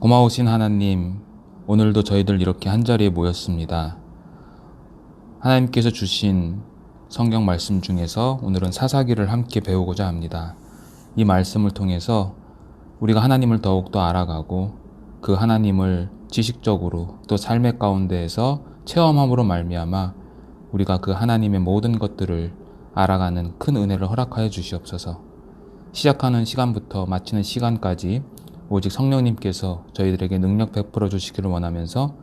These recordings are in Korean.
고마우신 하나님, 오늘도 저희들 이렇게 한자리에 모였습니다. 하나님께서 주신 성경 말씀 중에서 오늘은 사사기를 함께 배우고자 합니다. 이 말씀을 통해서 우리가 하나님을 더욱더 알아가고 그 하나님을 지식적으로 또 삶의 가운데에서 체험함으로 말미암아 우리가 그 하나님의 모든 것들을 알아가는 큰 은혜를 허락하여 주시옵소서. 시작하는 시간부터 마치는 시간까지 오직 성령님께서 저희들에게 능력 베풀어 주시기를 원하면서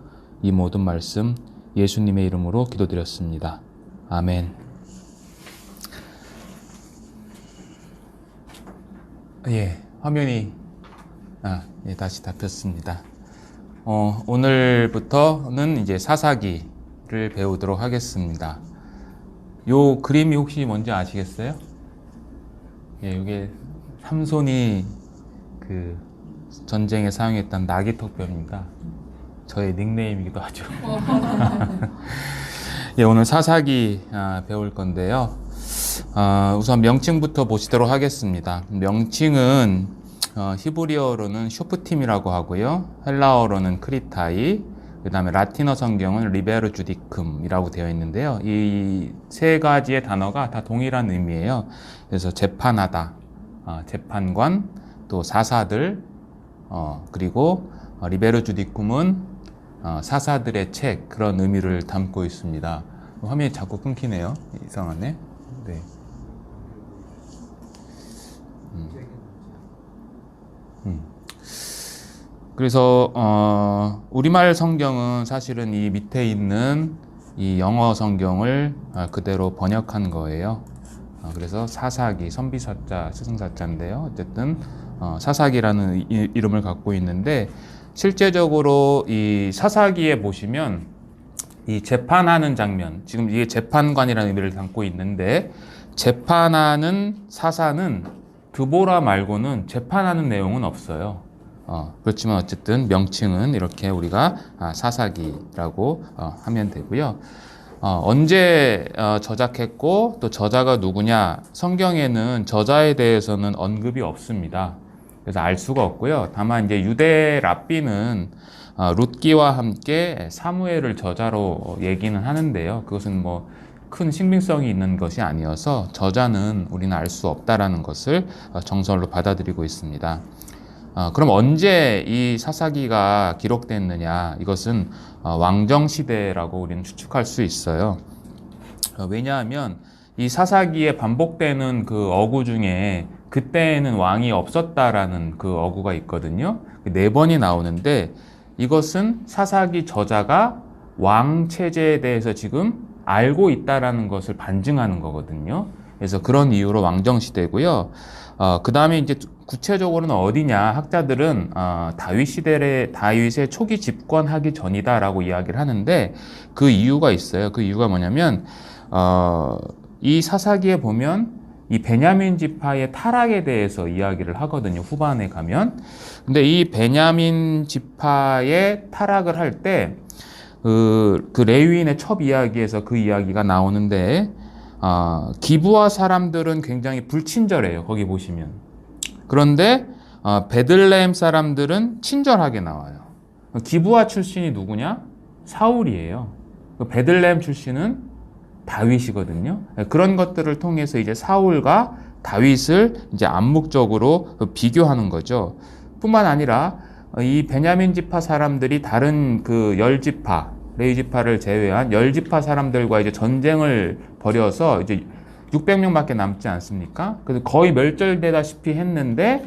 이 모든 말씀 예수님의 이름으로 기도드렸습니다. 아멘. 화면이 다시 잡혔습니다. 오늘부터는 이제 사사기를 배우도록 하겠습니다. 요 그림이 혹시 뭔지 아시겠어요? 이게 삼손이 그 전쟁에 사용했던 나귀턱뼈입니다. 저의 닉네임이기도 하죠. 오늘 사사기 배울 건데요. 우선 명칭부터 보시도록 하겠습니다. 명칭은 히브리어로는 쇼프팀이라고 하고요. 헬라어로는 크리타이, 그 다음에 라틴어 성경은 리베르 주디쿰이라고 되어 있는데요. 이 세 가지의 단어가 다 동일한 의미예요. 그래서 재판하다, 재판관, 또 사사들, 그리고 리베르 주디쿰은 사사들의 책, 그런 의미를 담고 있습니다. 화면이 자꾸 끊기네요. 이상하네. 네. 그래서 우리말 성경은 사실은 이 밑에 있는 이 영어 성경을 그대로 번역한 거예요. 그래서 사사기, 선비사자, 스승사자인데요. 어쨌든 사사기라는 이름을 갖고 있는데, 실제적으로 이 사사기에 보시면 이 재판하는 장면, 지금 이게 재판관이라는 의미를 담고 있는데, 재판하는 사사는 드보라 말고는 재판하는 내용은 없어요. 그렇지만 어쨌든 명칭은 이렇게 우리가 사사기라고 하면 되고요. 언제 저작했고 또 저자가 누구냐, 성경에는 저자에 대해서는 언급이 없습니다. 그래서 알 수가 없고요. 다만 이제 유대 랍비는 룻기와 함께 사무엘을 저자로 얘기는 하는데요. 그것은 뭐 큰 신빙성이 있는 것이 아니어서 저자는 우리는 알 수 없다라는 것을 정설로 받아들이고 있습니다. 그럼 언제 이 사사기가 기록됐느냐? 이것은 왕정시대라고 우리는 추측할 수 있어요. 왜냐하면 이 사사기에 반복되는 그 어구 중에 그때에는 왕이 없었다라는 그 어구가 있거든요. 4번이 나오는데, 이것은 사사기 저자가 왕 체제에 대해서 지금 알고 있다라는 것을 반증하는 거거든요. 그래서 그런 이유로 왕정시대고요. 그 다음에 이제 구체적으로는 어디냐, 학자들은 다윗의 초기 집권하기 전이다라고 이야기를 하는데, 그 이유가 있어요. 그 이유가 뭐냐면 이 사사기에 보면 이 베냐민 지파의 타락에 대해서 이야기를 하거든요. 후반에 가면. 근데 이 베냐민 지파의 타락을 할 때 그 레위인의 첩 이야기에서 그 이야기가 나오는데, 기브아 사람들은 굉장히 불친절해요. 거기 보시면. 그런데 베들레헴 사람들은 친절하게 나와요. 기브아 출신이 누구냐? 사울이에요. 베들레헴 출신은 다윗이거든요. 그런 것들을 통해서 이제 사울과 다윗을 이제 암묵적으로 비교하는 거죠. 뿐만 아니라 이 베냐민 지파 사람들이 다른 그 10지파, 레위 지파를 제외한 10지파 사람들과 이제 전쟁을 벌여서 이제 600명밖에 남지 않습니까? 그래서 거의 멸절되다시피 했는데,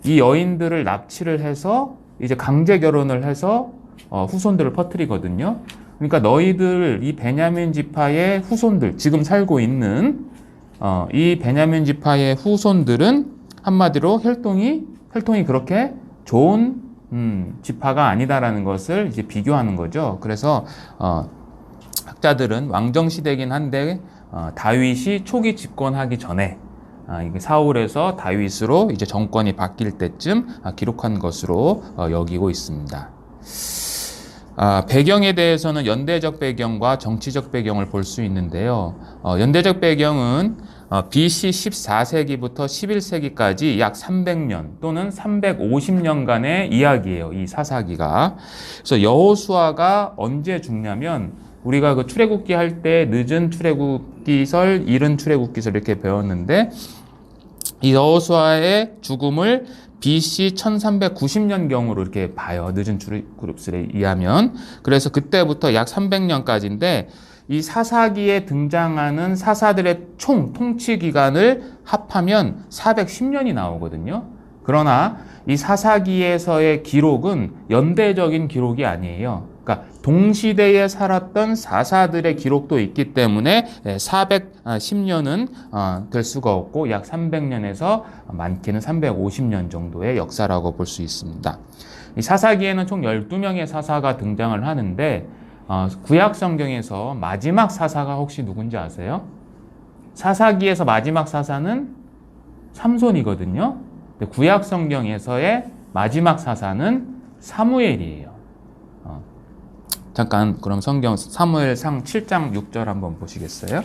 이 여인들을 납치를 해서 이제 강제 결혼을 해서 후손들을 퍼뜨리거든요. 그러니까 너희들 이 베냐민 지파의 후손들, 지금 살고 있는 이 베냐민 지파의 후손들은 한마디로 혈통이 그렇게 좋은 지파가 아니다라는 것을 이제 비교하는 거죠. 그래서 학자들은 왕정시대긴 한데 다윗이 초기 집권하기 전에 이게 사울에서 다윗으로 이제 정권이 바뀔 때쯤 기록한 것으로 여기고 있습니다. 배경에 대해서는 연대적 배경과 정치적 배경을 볼 수 있는데요. 연대적 배경은 BC 14세기부터 11세기까지 약 300년 또는 350년간의 이야기예요. 이 사사기가. 그래서 여호수아가 언제 죽냐면 우리가 그 출애굽기 할 때 늦은 출애굽기설, 이른 출애굽기설 이렇게 배웠는데 이 여호수아의 죽음을 BC 1390년경으로 이렇게 봐요. 늦은 출애굽기설에 의하면. 그래서 그때부터 약 300년까지인데 이 사사기에 등장하는 사사들의 총 통치 기간을 합하면 410년이 나오거든요. 그러나 이 사사기에서의 기록은 연대적인 기록이 아니에요. 그러니까 동시대에 살았던 사사들의 기록도 있기 때문에 410년은 될 수가 없고 약 300년에서 많게는 350년 정도의 역사라고 볼 수 있습니다. 이 사사기에는 총 12명의 사사가 등장을 하는데 구약 성경에서 마지막 사사가 혹시 누군지 아세요? 사사기에서 마지막 사사는 삼손이거든요. 구약 성경에서의 마지막 사사는 사무엘이에요. 잠깐 그럼 성경 사무엘상 7장 6절 한번 보시겠어요?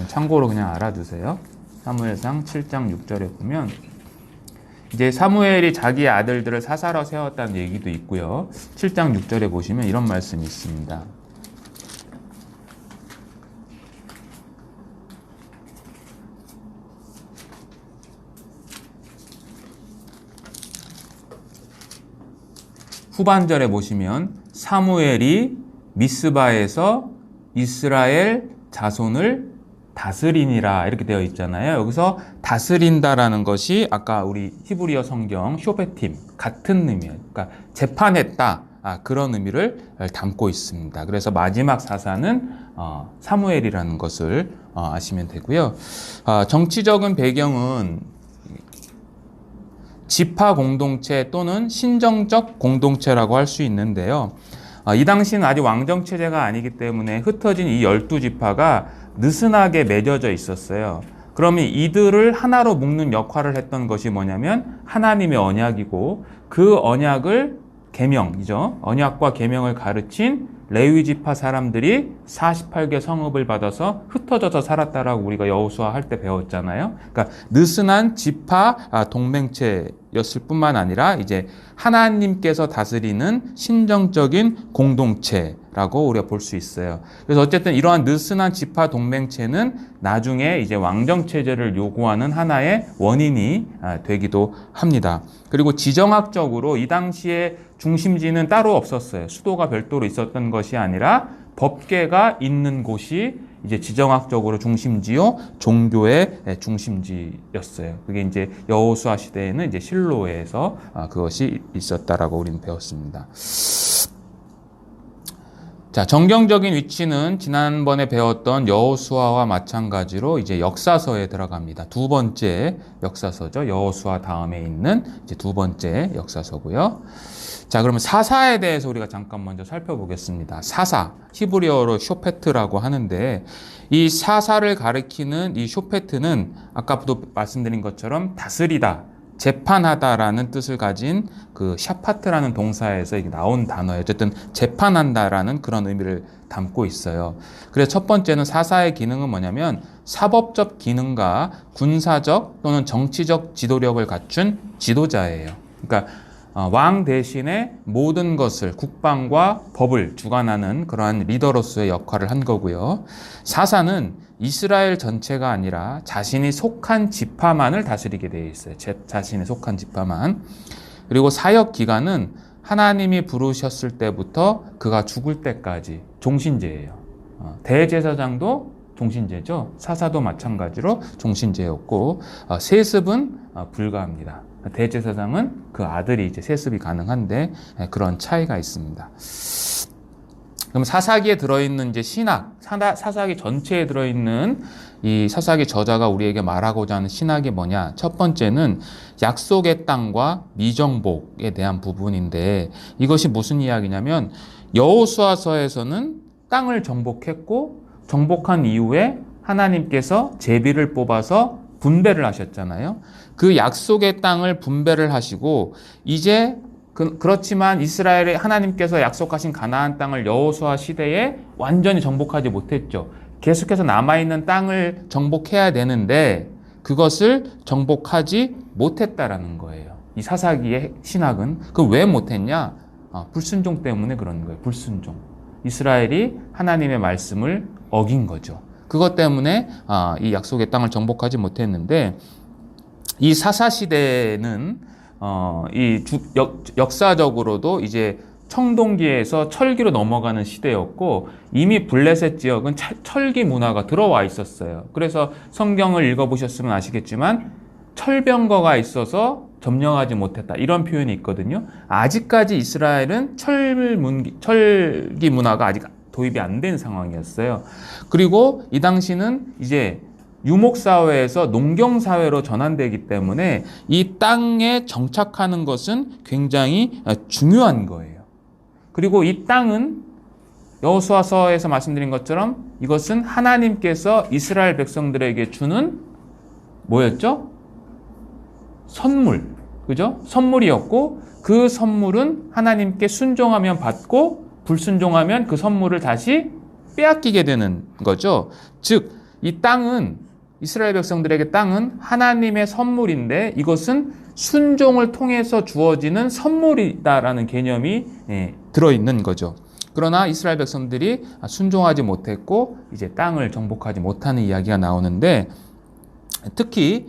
참고로 그냥 알아두세요. 사무엘상 7장 6절에 보면 이제 사무엘이 자기의 아들들을 사사로 세웠다는 얘기도 있고요. 7장 6절에 보시면 이런 말씀이 있습니다. 후반절에 보시면 사무엘이 미스바에서 이스라엘 자손을 다스리니라 이렇게 되어 있잖아요. 여기서 다스린다라는 것이 아까 우리 히브리어 성경 쇼베팀 같은 의미예요. 그러니까 재판했다 그런 의미를 담고 있습니다. 그래서 마지막 사사는 사무엘이라는 것을 아시면 되고요. 정치적인 배경은 지파 공동체 또는 신정적 공동체라고 할 수 있는데요. 이 당시는 아직 왕정체제가 아니기 때문에 흩어진 이 12지파가 느슨하게 맺어져 있었어요. 그러면 이들을 하나로 묶는 역할을 했던 것이 뭐냐면 하나님의 언약이고 그 언약을 계명이죠. 언약과 계명을 가르친 레위 지파 사람들이 48개 성읍을 받아서 흩어져서 살았다라고 우리가 여호수아 할 때 배웠잖아요. 그러니까 느슨한 지파 동맹체였을 뿐만 아니라 이제 하나님께서 다스리는 신정적인 공동체라고 우리가 볼 수 있어요. 그래서 어쨌든 이러한 느슨한 지파 동맹체는 나중에 이제 왕정 체제를 요구하는 하나의 원인이 되기도 합니다. 그리고 지정학적으로 이 당시에 중심지는 따로 없었어요. 수도가 별도로 있었던 것이 아니라 법궤가 있는 곳이 이제 지정학적으로 중심지요, 종교의 중심지였어요. 그게 이제 여호수아 시대에는 이제 실로에서 그것이 있었다라고 우리는 배웠습니다. 자, 정경적인 위치는 지난번에 배웠던 여호수아와 마찬가지로 이제 역사서에 들어갑니다. 두 번째 역사서죠. 여호수아 다음에 있는 이제 두 번째 역사서고요. 자, 그러면 사사에 대해서 우리가 잠깐 먼저 살펴보겠습니다. 사사, 히브리어로 쇼페트라고 하는데 이 사사를 가리키는 이 쇼페트는 아까도 말씀드린 것처럼 다스리다, 재판하다라는 뜻을 가진 그 샤파트라는 동사에서 나온 단어예요. 어쨌든 재판한다라는 그런 의미를 담고 있어요. 그래서 첫 번째는 사사의 기능은 뭐냐면 사법적 기능과 군사적 또는 정치적 지도력을 갖춘 지도자예요. 그러니까 왕 대신에 모든 것을 국방과 법을 주관하는 그러한 리더로서의 역할을 한 거고요. 사사는 이스라엘 전체가 아니라 자신이 속한 지파만을 다스리게 되어 있어요. 자신이 속한 지파만. 그리고 사역 기간은 하나님이 부르셨을 때부터 그가 죽을 때까지 종신제예요. 대제사장도 종신제죠. 사사도 마찬가지로 종신제였고 세습은 불가합니다. 대제사장은 그 아들이 이제 세습이 가능한데 그런 차이가 있습니다. 그럼 사사기에 들어있는 이제 신학, 사사기 전체에 들어있는 이 사사기 저자가 우리에게 말하고자 하는 신학이 뭐냐? 첫 번째는 약속의 땅과 미정복에 대한 부분인데 이것이 무슨 이야기냐면 여호수아서에서는 땅을 정복했고 정복한 이후에 하나님께서 제비를 뽑아서 분배를 하셨잖아요. 그 약속의 땅을 분배를 하시고 이제 그렇지만 이스라엘의 하나님께서 약속하신 가나안 땅을 여호수아 시대에 완전히 정복하지 못했죠. 계속해서 남아있는 땅을 정복해야 되는데 그것을 정복하지 못했다라는 거예요. 이 사사기의 신학은. 그 왜 못했냐? 불순종 때문에 그런 거예요. 불순종. 이스라엘이 하나님의 말씀을 어긴 거죠. 그것 때문에 이 약속의 땅을 정복하지 못했는데, 이 사사 시대는 역사적으로도 이제 청동기에서 철기로 넘어가는 시대였고, 이미 블레셋 지역은 철기 문화가 들어와 있었어요. 그래서 성경을 읽어보셨으면 아시겠지만 철병거가 있어서 점령하지 못했다, 이런 표현이 있거든요. 아직까지 이스라엘은 철기 문화가 아직 도입이 안 된 상황이었어요. 그리고 이 당시는 이제 유목사회에서 농경사회로 전환되기 때문에 이 땅에 정착하는 것은 굉장히 중요한 거예요. 그리고 이 땅은 여호수아서에서 말씀드린 것처럼 이것은 하나님께서 이스라엘 백성들에게 주는 뭐였죠? 선물. 그죠? 선물이었고, 그 선물은 하나님께 순종하면 받고 불순종하면 그 선물을 다시 빼앗기게 되는 거죠. 즉, 이 땅은, 이스라엘 백성들에게 땅은 하나님의 선물인데 이것은 순종을 통해서 주어지는 선물이다라는 개념이 들어있는 거죠. 그러나 이스라엘 백성들이 순종하지 못했고 이제 땅을 정복하지 못하는 이야기가 나오는데, 특히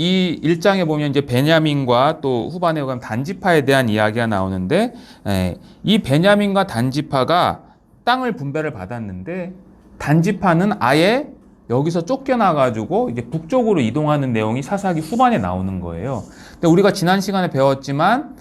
이 1장에 보면 이제 베냐민과 또 후반에 가면 단지파에 대한 이야기가 나오는데, 이 베냐민과 단지파가 땅을 분배를 받았는데 단지파는 아예 여기서 쫓겨나가지고 이제 북쪽으로 이동하는 내용이 사사기 후반에 나오는 거예요. 근데 우리가 지난 시간에 배웠지만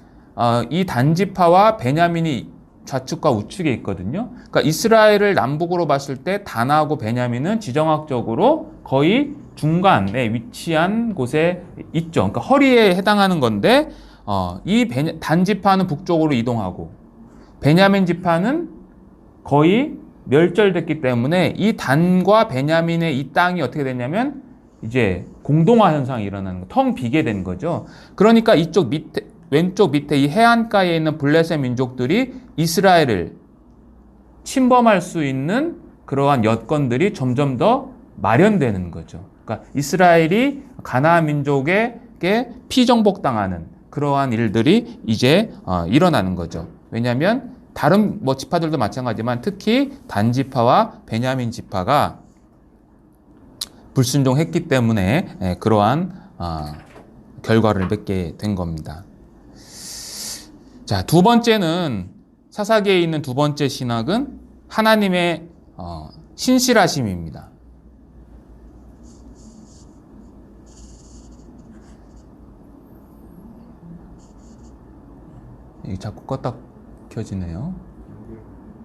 이 단지파와 베냐민이 좌측과 우측에 있거든요. 그러니까 이스라엘을 남북으로 봤을 때 단하고 베냐민은 지정학적으로 거의 중간에 위치한 곳에 있죠. 그러니까 허리에 해당하는 건데, 이 단지파는 북쪽으로 이동하고 베냐민 지파는 거의 멸절됐기 때문에 이 단과 베냐민의 이 땅이 어떻게 됐냐면 이제 공동화 현상이 일어나는 거, 텅 비게 된 거죠. 그러니까 이쪽 밑에, 왼쪽 밑에 이 해안가에 있는 블레셋 민족들이 이스라엘을 침범할 수 있는 그러한 여건들이 점점 더 마련되는 거죠. 그러니까 이스라엘이 가나안 민족에게 피정복당하는 그러한 일들이 이제 일어나는 거죠. 왜냐하면 다른 지파들도 마찬가지지만 특히 단지파와 베냐민 지파가 불순종했기 때문에 그러한 결과를 맺게 된 겁니다. 자, 두 번째는, 사사기에 있는 두 번째 신학은 하나님의 신실하심입니다. 이게 자꾸 껐다 켜지네요.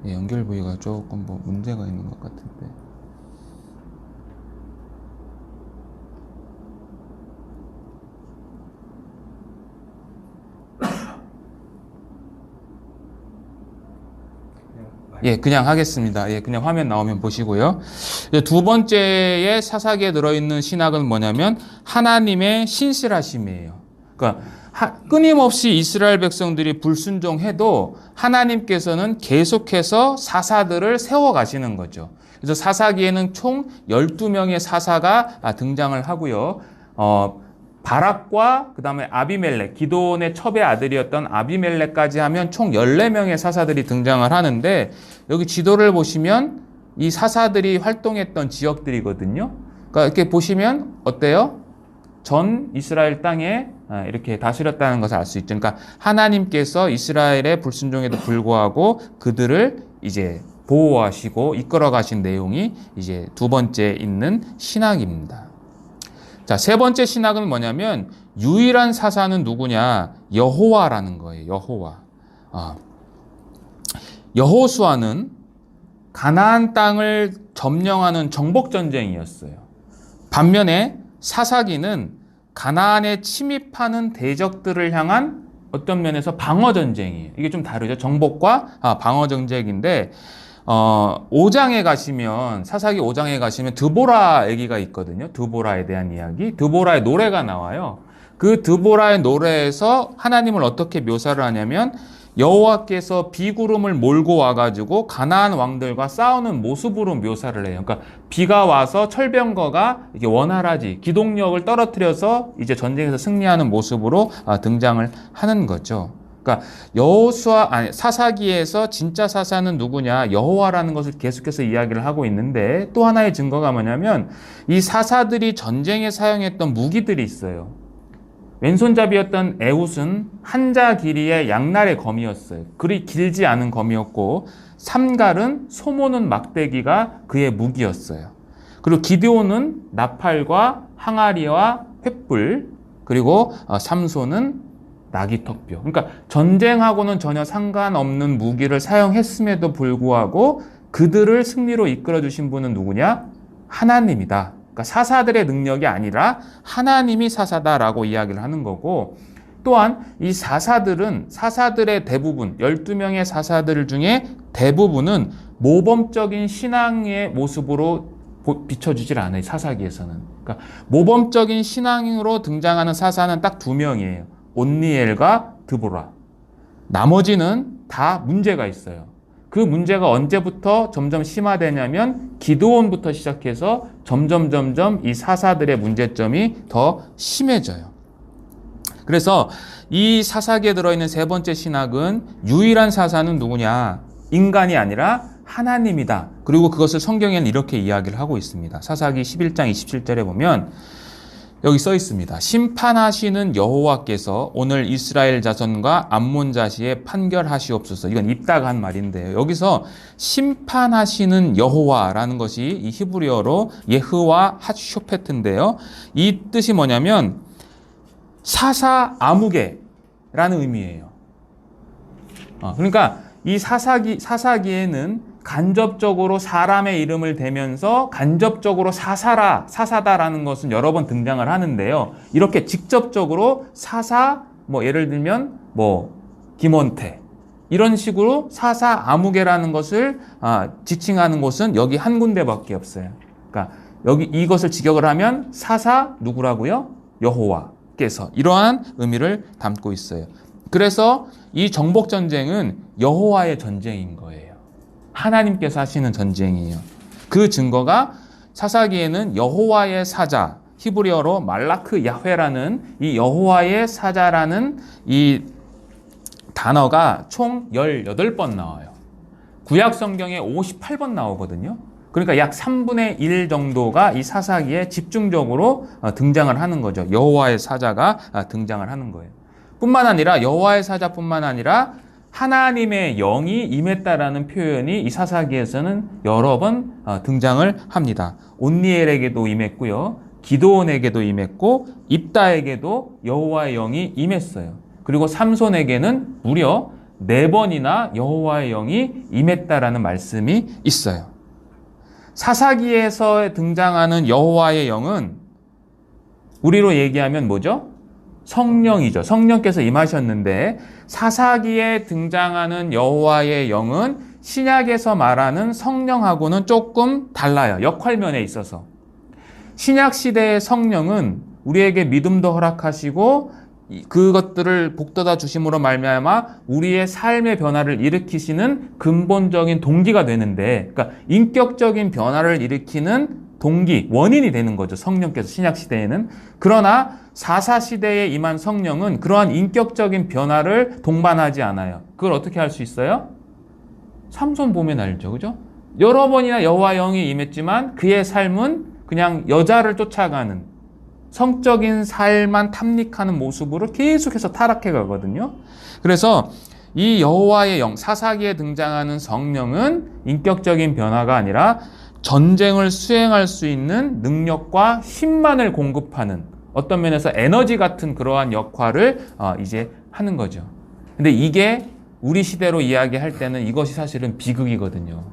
연결 부위가 조금 문제가 있는 것 같은데. 그냥 하겠습니다. 그냥 화면 나오면 보시고요. 두 번째의 사사기에 들어있는 신학은 뭐냐면 하나님의 신실하심이에요. 그러니까 끊임없이 이스라엘 백성들이 불순종해도 하나님께서는 계속해서 사사들을 세워가시는 거죠. 그래서 사사기에는 총 12명의 사사가 등장을 하고요. 바락과 그 다음에 아비멜렉, 기드온의 첩의 아들이었던 아비멜렉까지 하면 총 14명의 사사들이 등장을 하는데, 여기 지도를 보시면 이 사사들이 활동했던 지역들이거든요. 그러니까 이렇게 보시면 어때요? 전 이스라엘 땅에 이렇게 다스렸다는 것을 알 수 있죠. 그러니까 하나님께서 이스라엘의 불순종에도 불구하고 그들을 이제 보호하시고 이끌어 가신 내용이 이제 두 번째 있는 신학입니다. 자, 세 번째 신학은 뭐냐면 유일한 사사는 누구냐? 여호와라는 거예요. 여호와. 여호수아는 가나안 땅을 점령하는 정복 전쟁이었어요. 반면에 사사기는 가나안에 침입하는 대적들을 향한 어떤 면에서 방어 전쟁이에요. 이게 좀 다르죠. 정복과 방어 전쟁인데, 5장에 가시면, 사사기 5장에 가시면 드보라 얘기가 있거든요. 드보라에 대한 이야기. 드보라의 노래가 나와요. 그 드보라의 노래에서 하나님을 어떻게 묘사를 하냐면, 여호와께서 비구름을 몰고 와가지고 가나안 왕들과 싸우는 모습으로 묘사를 해요. 그러니까 비가 와서 철병거가 이게 원활하지 기동력을 떨어뜨려서 이제 전쟁에서 승리하는 모습으로 등장을 하는 거죠. 그러니까 사사기에서 진짜 사사는 누구냐? 여호와라는 것을 계속해서 이야기를 하고 있는데 또 하나의 증거가 뭐냐면 이 사사들이 전쟁에 사용했던 무기들이 있어요. 왼손잡이였던 에훗은 한자 길이의 양날의 검이었어요. 그리 길지 않은 검이었고 삼갈은 소모는 막대기가 그의 무기였어요. 그리고 기드온은 나팔과 항아리와 횃불, 그리고 삼손은 나귀턱뼈. 그러니까 전쟁하고는 전혀 상관없는 무기를 사용했음에도 불구하고 그들을 승리로 이끌어 주신 분은 누구냐? 하나님이다. 그러니까 사사들의 능력이 아니라 하나님이 사사다라고 이야기를 하는 거고, 또한 이 사사들의 대부분 12명의 사사들 중에 대부분은 모범적인 신앙의 모습으로 비춰주질 않아요. 사사기에서는. 그러니까 모범적인 신앙으로 등장하는 사사는 딱 2명이에요. 온니엘과 드보라. 나머지는 다 문제가 있어요. 그 문제가 언제부터 점점 심화되냐면 기드온부터 시작해서 점점 이 사사들의 문제점이 더 심해져요. 그래서 이 사사기에 들어있는 세 번째 신학은 유일한 사사는 누구냐? 인간이 아니라 하나님이다. 그리고 그것을 성경에는 이렇게 이야기를 하고 있습니다. 사사기 11장 27절에 보면 여기 써 있습니다. 심판하시는 여호와께서 오늘 이스라엘 자손과 암몬 자시에 판결하시옵소서. 이건 입다가 한 말인데요. 여기서 심판하시는 여호와라는 것이 이 히브리어로 예흐와 핫쇼페트인데요. 이 뜻이 뭐냐면 사사 아무개라는 의미예요. 그러니까 이 사사기에는 간접적으로 사람의 이름을 대면서 간접적으로 사사다라는 것은 여러 번 등장을 하는데요. 이렇게 직접적으로 사사, 예를 들면 김원태 이런 식으로 사사 아무개라는 것을 지칭하는 곳은 여기 한 군데밖에 없어요. 그러니까 여기 이것을 직역을 하면 사사 누구라고요? 여호와께서 이러한 의미를 담고 있어요. 그래서 이 정복 전쟁은 여호와의 전쟁인 거예요. 하나님께서 하시는 전쟁이에요. 그 증거가 사사기에는 여호와의 사자, 히브리어로 말라크 야훼라는 이 여호와의 사자라는 이 단어가 총 18번 나와요. 구약 성경에 58번 나오거든요. 그러니까 약 3분의 1 정도가 이 사사기에 집중적으로 등장을 하는 거죠. 여호와의 사자가 등장을 하는 거예요. 뿐만 아니라 여호와의 사자뿐만 아니라 하나님의 영이 임했다라는 표현이 이 사사기에서는 여러 번 등장을 합니다. 온니엘에게도 임했고요. 기드온에게도 임했고 입다에게도 여호와의 영이 임했어요. 그리고 삼손에게는 무려 4번이나 여호와의 영이 임했다라는 말씀이 있어요. 사사기에서 등장하는 여호와의 영은 우리로 얘기하면 뭐죠? 성령이죠. 성령께서 임하셨는데 사사기에 등장하는 여호와의 영은 신약에서 말하는 성령하고는 조금 달라요. 역할면에 있어서. 신약 시대의 성령은 우리에게 믿음도 허락하시고 그것들을 복돋아 주심으로 말미암아 우리의 삶의 변화를 일으키시는 근본적인 동기가 되는데, 그러니까 인격적인 변화를 일으키는 동기, 원인이 되는 거죠. 성령께서 신약 시대에는. 그러나 사사 시대에 임한 성령은 그러한 인격적인 변화를 동반하지 않아요. 그걸 어떻게 할 수 있어요? 삼손 보면 알죠. 그죠? 여러 번이나 여호와 영이 임했지만 그의 삶은 그냥 여자를 쫓아가는 성적인 삶만 탐닉하는 모습으로 계속해서 타락해 가거든요. 그래서 이 여호와의 영, 사사기에 등장하는 성령은 인격적인 변화가 아니라 전쟁을 수행할 수 있는 능력과 힘만을 공급하는 어떤 면에서 에너지 같은 그러한 역할을 이제 하는 거죠. 근데 이게 우리 시대로 이야기할 때는 이것이 사실은 비극이거든요.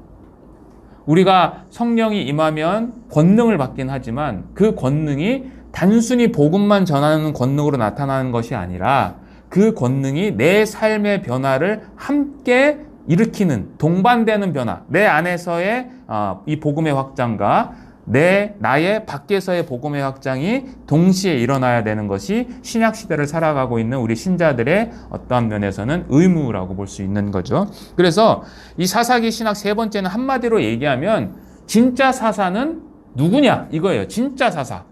우리가 성령이 임하면 권능을 받긴 하지만 그 권능이 단순히 복음만 전하는 권능으로 나타나는 것이 아니라 그 권능이 내 삶의 변화를 함께 일으키는 동반되는 변화, 내 안에서의 이 복음의 확장과 나의 밖에서의 복음의 확장이 동시에 일어나야 되는 것이 신약 시대를 살아가고 있는 우리 신자들의 어떠한 면에서는 의무라고 볼 수 있는 거죠. 그래서 이 사사기 신학 세 번째는 한마디로 얘기하면 진짜 사사는 누구냐 이거예요. 진짜 사사.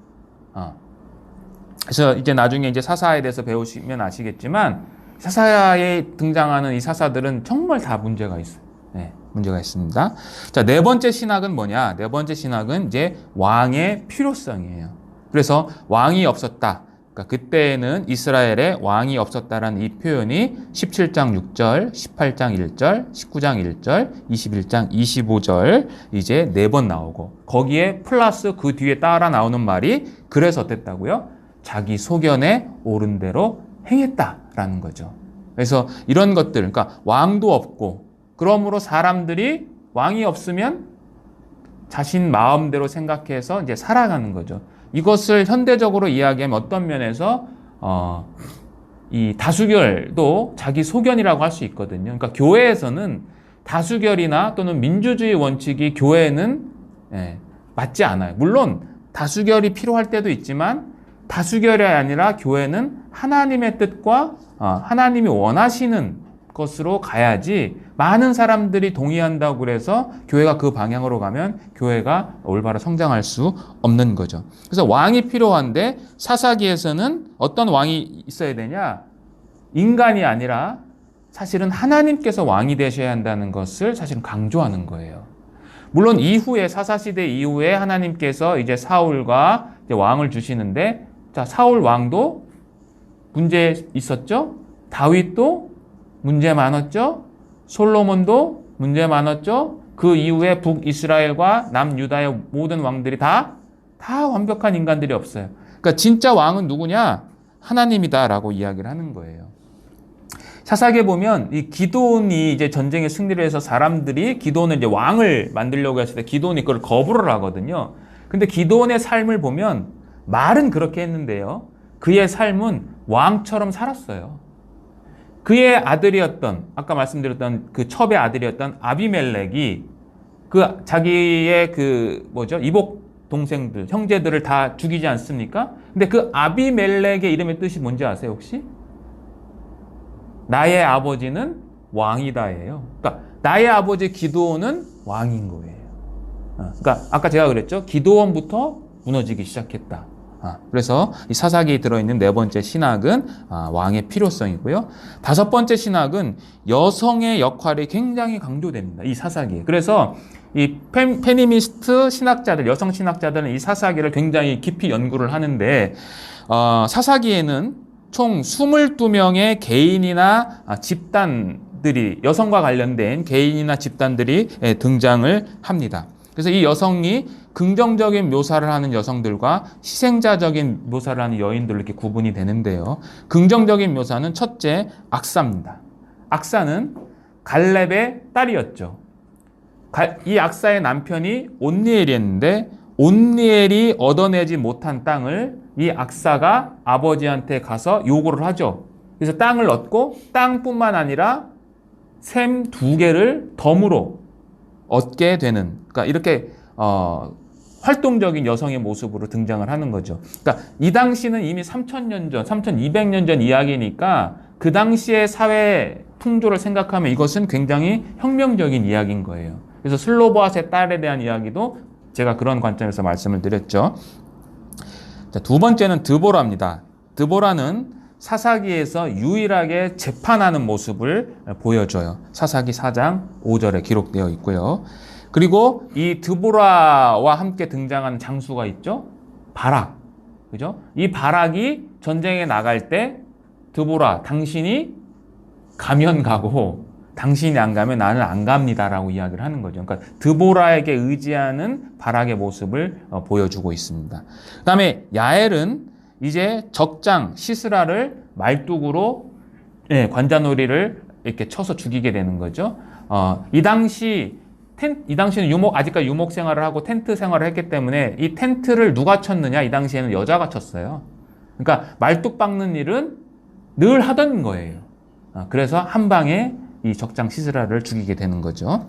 그래서 이제 나중에 이제 사사에 대해서 배우시면 아시겠지만 사사에 등장하는 이 사사들은 정말 다 문제가 있어요. 네, 문제가 있습니다. 자, 네 번째 신학은 뭐냐? 네 번째 신학은 이제 왕의 필요성이에요. 그래서 왕이 없었다. 그러니까 그때에는 이스라엘에 왕이 없었다라는 이 표현이 17장 6절, 18장 1절, 19장 1절, 21장 25절 이제 4번 나오고 거기에 플러스 그 뒤에 따라 나오는 말이 그래서 어땠다고요? 자기 소견에 옳은 대로 행했다라는 거죠. 그래서 이런 것들, 그러니까 왕도 없고 그러므로 사람들이 왕이 없으면 자신 마음대로 생각해서 이제 살아가는 거죠. 이것을 현대적으로 이야기하면 어떤 면에서 이 다수결도 자기 소견이라고 할 수 있거든요. 그러니까 교회에서는 다수결이나 또는 민주주의 원칙이 교회는 맞지 않아요. 물론 다수결이 필요할 때도 있지만 다수결이 아니라 교회는 하나님의 뜻과 하나님이 원하시는 것으로 가야지 많은 사람들이 동의한다고 그래서 교회가 그 방향으로 가면 교회가 올바로 성장할 수 없는 거죠. 그래서 왕이 필요한데 사사기에서는 어떤 왕이 있어야 되냐? 인간이 아니라 사실은 하나님께서 왕이 되셔야 한다는 것을 사실은 강조하는 거예요. 물론 이후에 사사시대 이후에 하나님께서 이제 사울과 이제 왕을 주시는데 자, 사울 왕도 문제 있었죠? 다윗도 문제 많았죠? 솔로몬도 문제 많았죠? 그 이후에 북이스라엘과 남유다의 모든 왕들이 다 완벽한 인간들이 없어요. 그러니까 진짜 왕은 누구냐? 하나님이다라고 이야기를 하는 거예요. 사사기에 보면 이 기드온이 이제 전쟁에 승리를 해서 사람들이 기드온을 이제 왕을 만들려고 했을 때 기드온이 그걸 거부를 하거든요. 근데 기드온의 삶을 보면 말은 그렇게 했는데요. 그의 삶은 왕처럼 살았어요. 그의 아들이었던, 아까 말씀드렸던 그 첩의 아들이었던 아비멜렉이 그 자기의 이복 동생들, 형제들을 다 죽이지 않습니까? 근데 그 아비멜렉의 이름의 뜻이 뭔지 아세요, 혹시? 나의 아버지는 왕이다예요. 그러니까 나의 아버지 기드온은 왕인 거예요. 그러니까 아까 제가 그랬죠. 기드온부터 무너지기 시작했다. 그래서 이 사사기에 들어있는 네 번째 신학은 왕의 필요성이고요. 다섯 번째 신학은 여성의 역할이 굉장히 강조됩니다. 이 사사기에. 그래서 이 페미니스트 신학자들, 여성 신학자들은 이 사사기를 굉장히 깊이 연구를 하는데 사사기에는 총 22명의 개인이나 집단들이 여성과 관련된 개인이나 집단들이 등장을 합니다. 그래서 이 여성이 긍정적인 묘사를 하는 여성들과 희생자적인 묘사를 하는 여인들로 이렇게 구분이 되는데요. 긍정적인 묘사는 첫째, 악사입니다. 악사는 갈렙의 딸이었죠. 이 악사의 남편이 온니엘이었는데 온니엘이 얻어내지 못한 땅을 이 악사가 아버지한테 가서 요구를 하죠. 그래서 땅을 얻고 땅뿐만 아니라 샘 2개를 덤으로 얻게 되는, 그러니까 이렇게 활동적인 여성의 모습으로 등장을 하는 거죠. 그러니까 이 당시는 이미 3,000년 전, 3,200년 전 이야기니까 그 당시의 사회 풍조를 생각하면 이것은 굉장히 혁명적인 이야기인 거예요. 그래서 슬로보아스의 딸에 대한 이야기도 제가 그런 관점에서 말씀을 드렸죠. 자, 두 번째는 드보라입니다. 드보라는 사사기에서 유일하게 재판하는 모습을 보여줘요. 사사기 4장 5절에 기록되어 있고요. 그리고 이 드보라와 함께 등장하는 장수가 있죠. 바락. 그죠? 이 바락이 전쟁에 나갈 때 드보라, 당신이 가면 가고 당신이 안 가면 나는 안 갑니다라고 이야기를 하는 거죠. 그러니까 드보라에게 의지하는 바락의 모습을 보여주고 있습니다. 그 다음에 야엘은 이제 적장 시스라를 말뚝으로 관자놀이를 이렇게 쳐서 죽이게 되는 거죠. 이 당시는 아직까지 유목 생활을 하고 텐트 생활을 했기 때문에 이 텐트를 누가 쳤느냐? 이 당시에는 여자가 쳤어요. 그러니까 말뚝 박는 일은 늘 하던 거예요. 그래서 한 방에 이 적장 시스라를 죽이게 되는 거죠.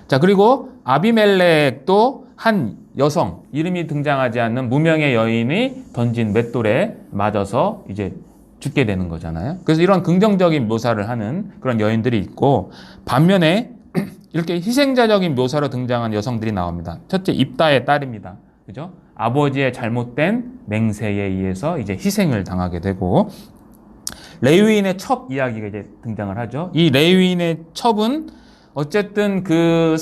자, 그리고 아비멜렉도 한 여성, 이름이 등장하지 않는 무명의 여인이 던진 맷돌에 맞아서 이제 죽게 되는 거잖아요. 그래서 이런 긍정적인 묘사를 하는 그런 여인들이 있고, 반면에 이렇게 희생자적인 묘사로 등장한 여성들이 나옵니다. 첫째, 입다의 딸입니다. 그죠? 아버지의 잘못된 맹세에 의해서 이제 희생을 당하게 되고, 레위인의 첩 이야기가 이제 등장을 하죠. 이 레위인의 첩은 어쨌든 그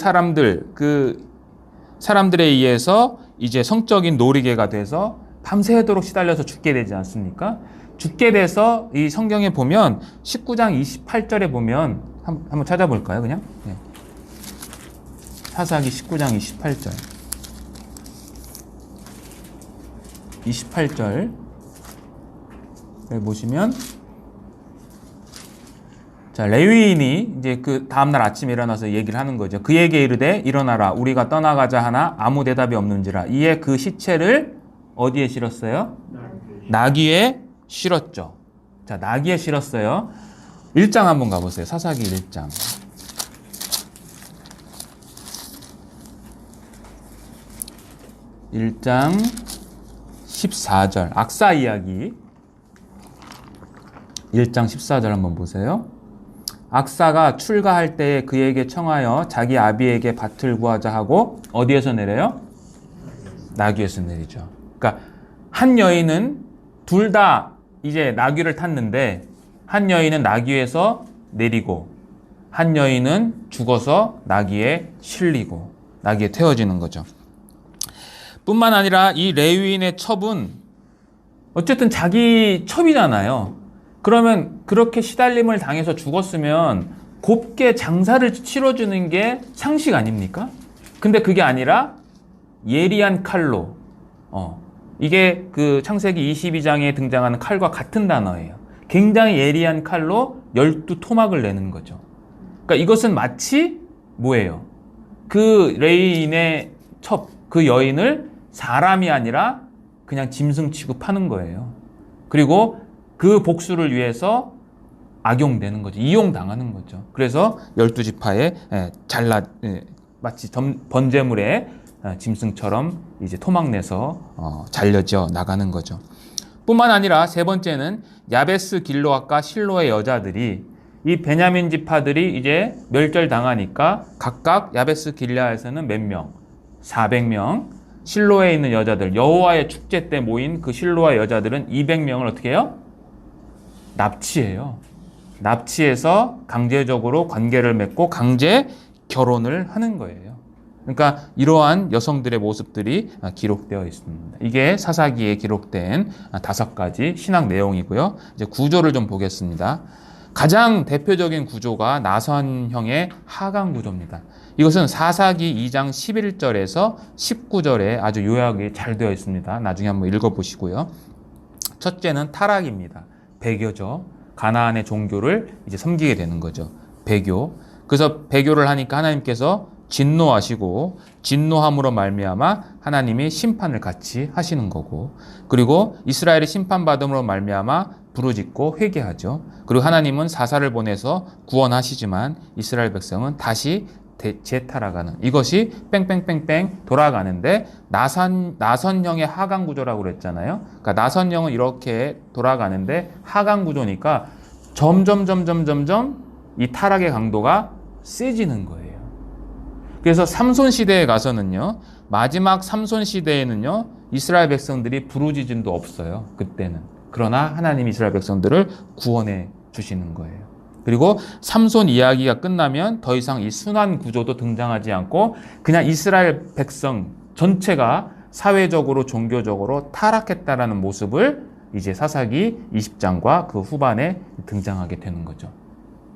사람들에 의해서 이제 성적인 놀이개가 돼서 밤새도록 시달려서 죽게 되지 않습니까? 죽게 돼서 이 성경에 보면 19장 28절에 보면 한번 찾아볼까요? 그냥? 네. 사사기 19장 28절. 28절. 여기 보시면 자, 레위인이 이제 그 다음날 아침에 일어나서 얘기를 하는 거죠. 그에게 이르되 일어나라 우리가 떠나가자 하나 아무 대답이 없는지라. 이에 그 시체를 어디에 실었어요? 나귀에 실었죠. 자, 나귀에 실었어요. 1장 한번 가보세요. 사사기 1장. 1장 14절 악사 이야기. 1장 14절 한번 보세요. 악사가 출가할 때에 그에게 청하여 자기 아비에게 밭을 구하자 하고 어디에서 내려요? 나귀에서 내리죠. 그러니까 한 여인은 둘 다 이제 나귀를 탔는데, 한 여인은 나귀에서 내리고 한 여인은 죽어서 나귀에 실리고 나귀에 태워지는 거죠. 뿐만 아니라 이 레위인의 첩은 어쨌든 자기 첩이잖아요. 그러면 그렇게 시달림을 당해서 죽었으면 곱게 장사를 치러주는 게 상식 아닙니까? 근데 그게 아니라 예리한 칼로, 이게 그 창세기 22장에 등장하는 칼과 같은 단어예요. 굉장히 예리한 칼로 12토막을 내는 거죠. 그러니까 이것은 마치 뭐예요? 그 레위인의 첩, 그 여인을 사람이 아니라 그냥 짐승 취급하는 거예요. 그리고 그 복수를 위해서 악용되는 거죠. 이용당하는 거죠. 그래서 12지파에 마치 번제물에 짐승처럼 이제 토막내서 잘려져 나가는 거죠. 뿐만 아니라 세 번째는 야베스 길로앗과 실로의 여자들이, 이 베냐민 지파들이 이제 멸절당하니까 각각 야베스 길로앗에서는 몇 명? 400명. 실로에 있는 여자들, 여호와의 축제 때 모인 그 실로와 여자들은 200명을 어떻게 해요? 납치해요. 납치해서 강제적으로 관계를 맺고 강제 결혼을 하는 거예요. 그러니까 이러한 여성들의 모습들이 기록되어 있습니다. 이게 사사기에 기록된 5가지 신학 내용이고요. 이제 구조를 좀 보겠습니다. 가장 대표적인 구조가 나선형의 하강 구조입니다. 이것은 사사기 2장 11절에서 19절에 아주 요약이 잘 되어 있습니다. 나중에 한번 읽어보시고요. 첫째는 타락입니다. 배교죠. 가나안의 종교를 이제 섬기게 되는 거죠. 배교. 그래서 배교를 하니까 하나님께서 진노하시고, 진노함으로 말미암아 하나님이 심판을 같이 하시는 거고, 그리고 이스라엘이 심판받음으로 말미암아 부르짖고 회개하죠. 그리고 하나님은 사사를 보내서 구원하시지만 이스라엘 백성은 다시 재타락하는, 이것이 뺑뺑뺑뺑 돌아가는데 나선형의 하강 구조라고 그랬잖아요. 그러니까 나선형은 이렇게 돌아가는데 하강 구조니까 점점 이 타락의 강도가 세지는 거예요. 그래서 삼손 시대에 가서는요, 마지막 삼손 시대에는요, 이스라엘 백성들이 부르짖음도 없어요. 그때는. 그러나 하나님이 이스라엘 백성들을 구원해 주시는 거예요. 그리고 삼손 이야기가 끝나면 더 이상 이 순환 구조도 등장하지 않고 그냥 이스라엘 백성 전체가 사회적으로 종교적으로 타락했다라는 모습을 이제 사사기 20장과 그 후반에 등장하게 되는 거죠.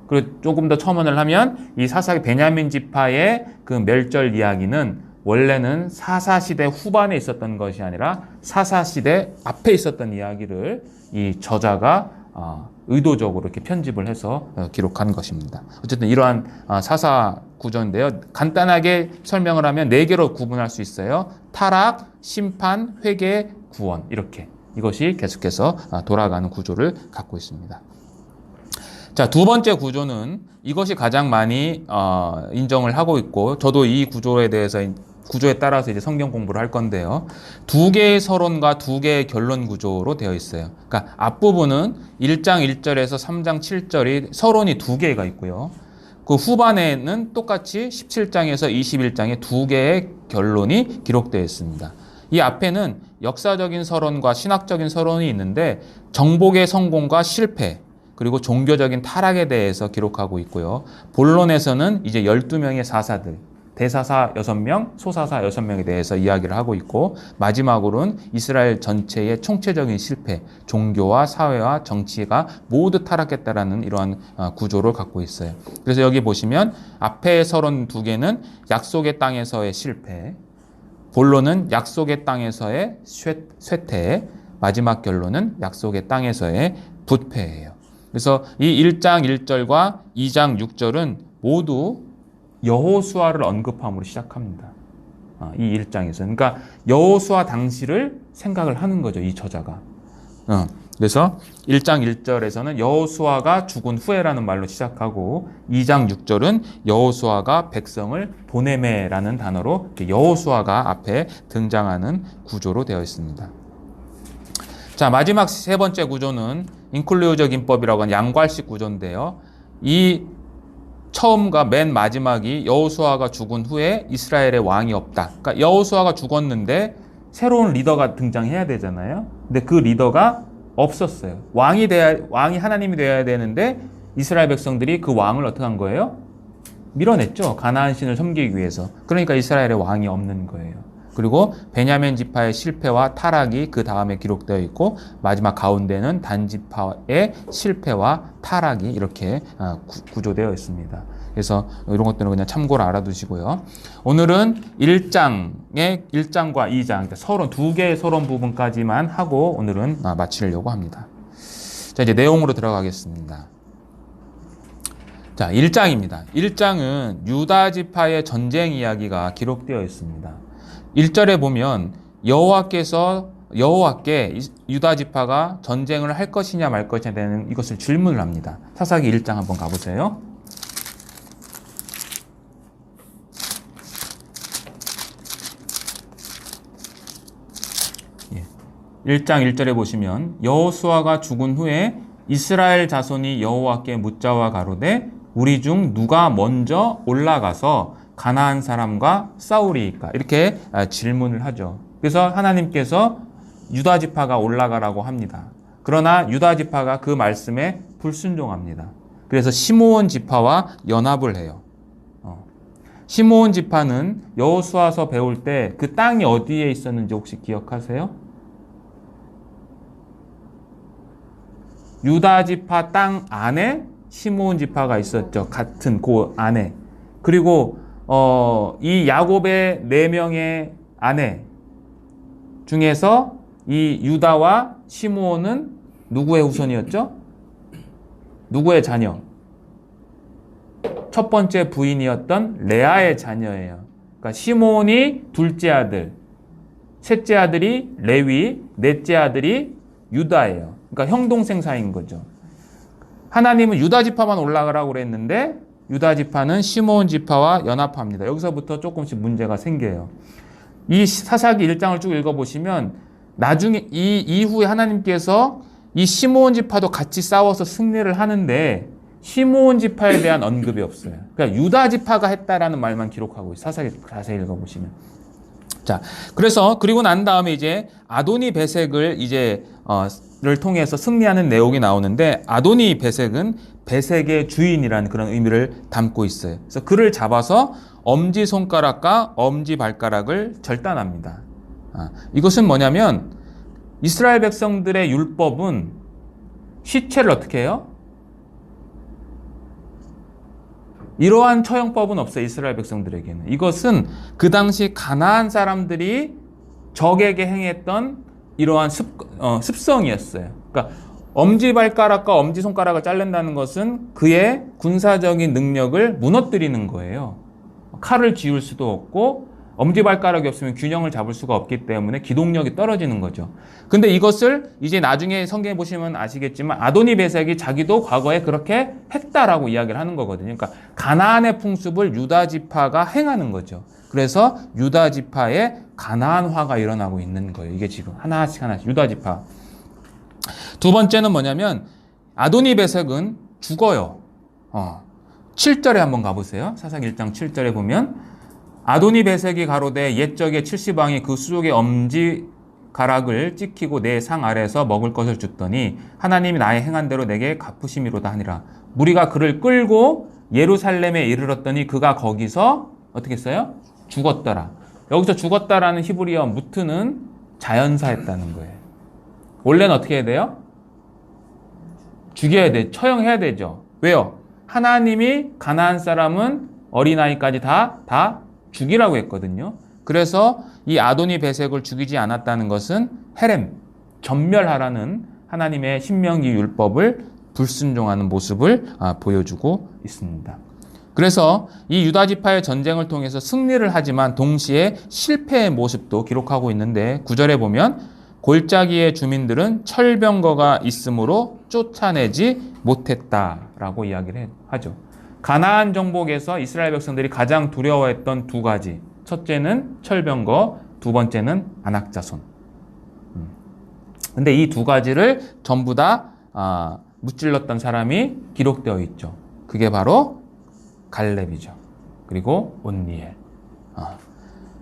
그리고 조금 더 첨언을 하면 이 사사기 베냐민 지파의 그 멸절 이야기는 원래는 사사시대 후반에 있었던 것이 아니라 사사시대 앞에 있었던 이야기를 이 저자가 의도적으로 이렇게 편집을 해서 기록한 것입니다. 어쨌든 이러한 사사 구조인데요. 간단하게 설명을 하면 4개로 구분할 수 있어요. 타락, 심판, 회개, 구원, 이렇게 이것이 계속해서 돌아가는 구조를 갖고 있습니다. 자, 두 번째 구조는 이것이 가장 많이 인정을 하고 있고, 저도 이 구조에 대해서 구조에 따라서 이제 성경 공부를 할 건데요. 두 개의 서론과 두 개의 결론 구조로 되어 있어요. 그러니까 앞부분은 1장 1절에서 3장 7절이 서론이 두 개가 있고요. 그 후반에는 똑같이 17장에서 21장에 두 개의 결론이 기록되어 있습니다. 이 앞에는 역사적인 서론과 신학적인 서론이 있는데 정복의 성공과 실패, 그리고 종교적인 타락에 대해서 기록하고 있고요. 본론에서는 이제 12명의 사사들, 대사사 6명, 소사사 6명에 대해서 이야기를 하고 있고, 마지막으로는 이스라엘 전체의 총체적인 실패, 종교와 사회와 정치가 모두 타락했다라는 이러한 구조를 갖고 있어요. 그래서 여기 보시면 앞에 서론 두 개는 약속의 땅에서의 실패, 본론은 약속의 땅에서의 쇠퇴, 마지막 결론은 약속의 땅에서의 부패예요. 그래서 이 1장 1절과 2장 6절은 모두 여호수아를 언급함으로 시작합니다. 이 1장에서. 그러니까 여호수아 당시를 생각을 하는 거죠, 이 저자가. 그래서 1장 1절에서는 여호수아가 죽은 후에라는 말로 시작하고 2장 6절은 여호수아가 백성을 보내매라는 단어로 여호수아가 앞에 등장하는 구조로 되어 있습니다. 자, 마지막 세 번째 구조는 인클루이적 인법이라고 하는 양괄식 구조인데요. 이 처음과 맨 마지막이 여호수아가 죽은 후에 이스라엘의 왕이 없다. 그러니까 여호수아가 죽었는데 새로운 리더가 등장해야 되잖아요. 근데 그 리더가 없었어요. 왕이 하나님이 되어야 되는데 이스라엘 백성들이 그 왕을 어떻게 한 거예요? 밀어냈죠. 가나안 신을 섬기기 위해서. 그러니까 이스라엘의 왕이 없는 거예요. 그리고 베냐민 지파의 실패와 타락이 그 다음에 기록되어 있고, 마지막 가운데는 단 지파의 실패와 타락이 이렇게 구조되어 있습니다. 그래서 이런 것들은 그냥 참고로 알아두시고요. 오늘은 1장과 2장, 서론, 두 개의 서론 부분까지만 하고 오늘은 마치려고 합니다. 자, 이제 내용으로 들어가겠습니다. 자, 1장입니다. 1장은 유다 지파의 전쟁 이야기가 기록되어 있습니다. 1절에 보면 여호와께 유다 지파가 전쟁을 할 것이냐 말 것이냐 되는 이것을 질문을 합니다. 사사기 1장 한번 가보세요. 예. 1장 1절에 보시면 여호수아가 죽은 후에 이스라엘 자손이 여호와께 묻자와 가로되 우리 중 누가 먼저 올라가서 가나안 사람과 싸우리이까? 이렇게 질문을 하죠. 그래서 하나님께서 유다 지파가 올라가라고 합니다. 그러나 유다 지파가 그 말씀에 불순종합니다. 그래서 시므온 지파와 연합을 해요. 시므온 지파는 여호수아서 배울 때 그 땅이 어디에 있었는지 혹시 기억하세요? 유다 지파 땅 안에 시므온 지파가 있었죠. 같은 그 안에. 그리고 이 야곱의 4명의 아내 중에서 이 유다와 시므온은 누구의 후손이었죠? 누구의 자녀? 첫 번째 부인이었던 레아의 자녀예요. 그러니까 시므온이 둘째 아들, 셋째 아들이 레위, 넷째 아들이 유다예요. 그러니까 형동생 사이인 거죠. 하나님은 유다 지파만 올라가라고 그랬는데 유다 지파는 시므온 지파와 연합합니다. 여기서부터 조금씩 문제가 생겨요. 이 사사기 1장을 쭉 읽어보시면 나중에 이 이후에 하나님께서 이 시므온 지파도 같이 싸워서 승리를 하는데 시므온 지파에 대한 언급이 없어요. 그러니까 유다 지파가 했다라는 말만 기록하고 있어요. 사사기 자세히 읽어보시면. 자, 그리고 난 다음에 이제 아도니 베색을 를 통해서 승리하는 내용이 나오는데, 아도니 베색은 베색의 주인이라는 그런 의미를 담고 있어요. 그래서 그를 잡아서 엄지손가락과 엄지발가락을 절단합니다. 이것은 뭐냐면 이스라엘 백성들의 율법은 시체를 어떻게 해요? 이러한 처형법은 없어요. 이스라엘 백성들에게는. 이것은 그 당시 가나안 사람들이 적에게 행했던 이러한 습성이었어요. 그러니까 엄지발가락과 엄지손가락을 자른다는 것은 그의 군사적인 능력을 무너뜨리는 거예요. 칼을 쥐울 수도 없고 엄지발가락이 없으면 균형을 잡을 수가 없기 때문에 기동력이 떨어지는 거죠. 근데 이것을 이제 나중에 성경에 보시면 아시겠지만 아도니베섹이 자기도 과거에 그렇게 했다라고 이야기를 하는 거거든요. 그러니까 가나안의 풍습을 유다 지파가 행하는 거죠. 그래서 유다 지파의 가나안화가 일어나고 있는 거예요. 이게 지금 하나씩 유다 지파. 두 번째는 뭐냐면 아도니베섹은 죽어요. 7절에 한번 가보세요. 사사기 1장 7절에 보면 아도니베섹이 가로되 옛적에 70왕이 그 수족의 엄지가락을 찍히고 내 상 아래에서 먹을 것을 줬더니 하나님이 나의 행한 대로 내게 갚으심이로다 하니라. 무리가 그를 끌고 예루살렘에 이르렀더니 그가 거기서 어떻게 했어요? 죽었더라. 여기서 죽었다라는 히브리어 무트는 자연사했다는 거예요. 원래는 어떻게 해야 돼요? 죽여야 돼. 처형해야 되죠. 왜요? 하나님이 가나안 사람은 어린아이까지 다 죽이라고 했거든요. 그래서 이 아도니베섹을 죽이지 않았다는 것은 헤렘, 전멸하라는 하나님의 신명기 율법을 불순종하는 모습을 보여주고 있습니다. 그래서 이 유다 지파의 전쟁을 통해서 승리를 하지만 동시에 실패의 모습도 기록하고 있는데 9절에 보면 골짜기의 주민들은 철병거가 있으므로 쫓아내지 못했다라고 이야기를 하죠. 가나안 정복에서 이스라엘 백성들이 가장 두려워했던 두 가지. 첫째는 철병거, 두 번째는 안악자손. 근데 이 두 가지를 전부 다 무찔렀던 사람이 기록되어 있죠. 그게 바로 갈렙이죠. 그리고 온니엘.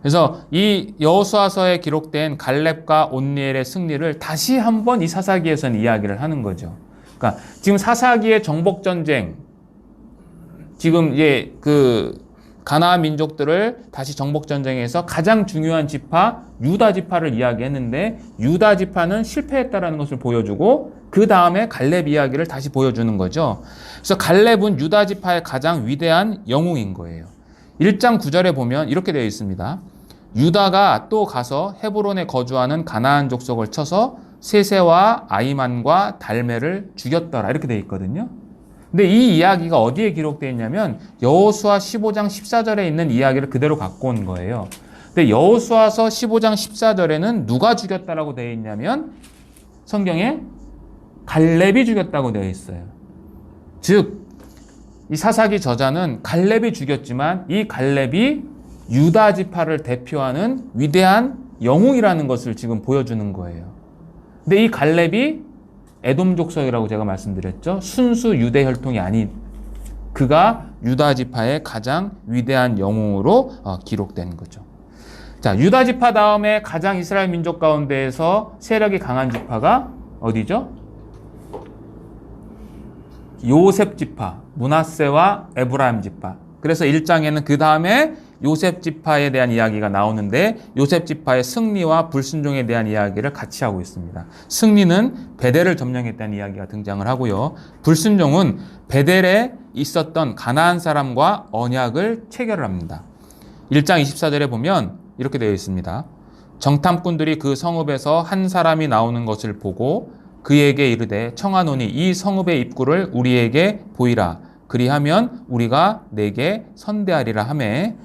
그래서 이 여호수아서에 기록된 갈렙과 온니엘의 승리를 다시 한번 이 사사기에서는 이야기를 하는 거죠. 그러니까 지금 사사기의 정복 전쟁, 지금 이제 그 가나안 민족들을 다시 정복 전쟁에서 가장 중요한 지파 유다 지파를 이야기했는데 유다 지파는 실패했다라는 것을 보여주고 그 다음에 갈렙 이야기를 다시 보여주는 거죠. 그래서 갈렙은 유다 지파의 가장 위대한 영웅인 거예요. 1장 9절에 보면 이렇게 되어 있습니다. 유다가 또 가서 헤브론에 거주하는 가나안 족속을 쳐서 세세와 아이만과 달메를 죽였더라. 이렇게 되어 있거든요. 근데 이 이야기가 어디에 기록되어 있냐면 여호수아 15장 14절에 있는 이야기를 그대로 갖고 온 거예요. 근데 여호수아서 15장 14절에는 누가 죽였다라고 되어 있냐면 성경에 갈렙이 죽였다고 되어 있어요. 즉, 이 사사기 저자는 갈렙이 죽였지만 이 갈렙이 유다 지파를 대표하는 위대한 영웅이라는 것을 지금 보여주는 거예요. 근데 이 갈렙이 에돔 족속이라고 제가 말씀드렸죠. 순수 유대 혈통이 아닌 그가 유다 지파의 가장 위대한 영웅으로 기록된 거죠. 자, 유다 지파 다음에 가장 이스라엘 민족 가운데에서 세력이 강한 지파가 어디죠? 요셉 지파, 므낫세와 에브라임 지파. 그래서 1장에는 그 다음에 요셉 지파에 대한 이야기가 나오는데 요셉 지파의 승리와 불순종에 대한 이야기를 같이 하고 있습니다. 승리는 베델을 점령했다는 이야기가 등장을 하고요. 불순종은 베델에 있었던 가나안 사람과 언약을 체결을 합니다. 1장 24절에 보면 이렇게 되어 있습니다. 정탐꾼들이 그 성읍에서 한 사람이 나오는 것을 보고 그에게 이르되 청하노니 이 성읍의 입구를 우리에게 보이라. 그리하면 우리가 내게 선대하리라 하매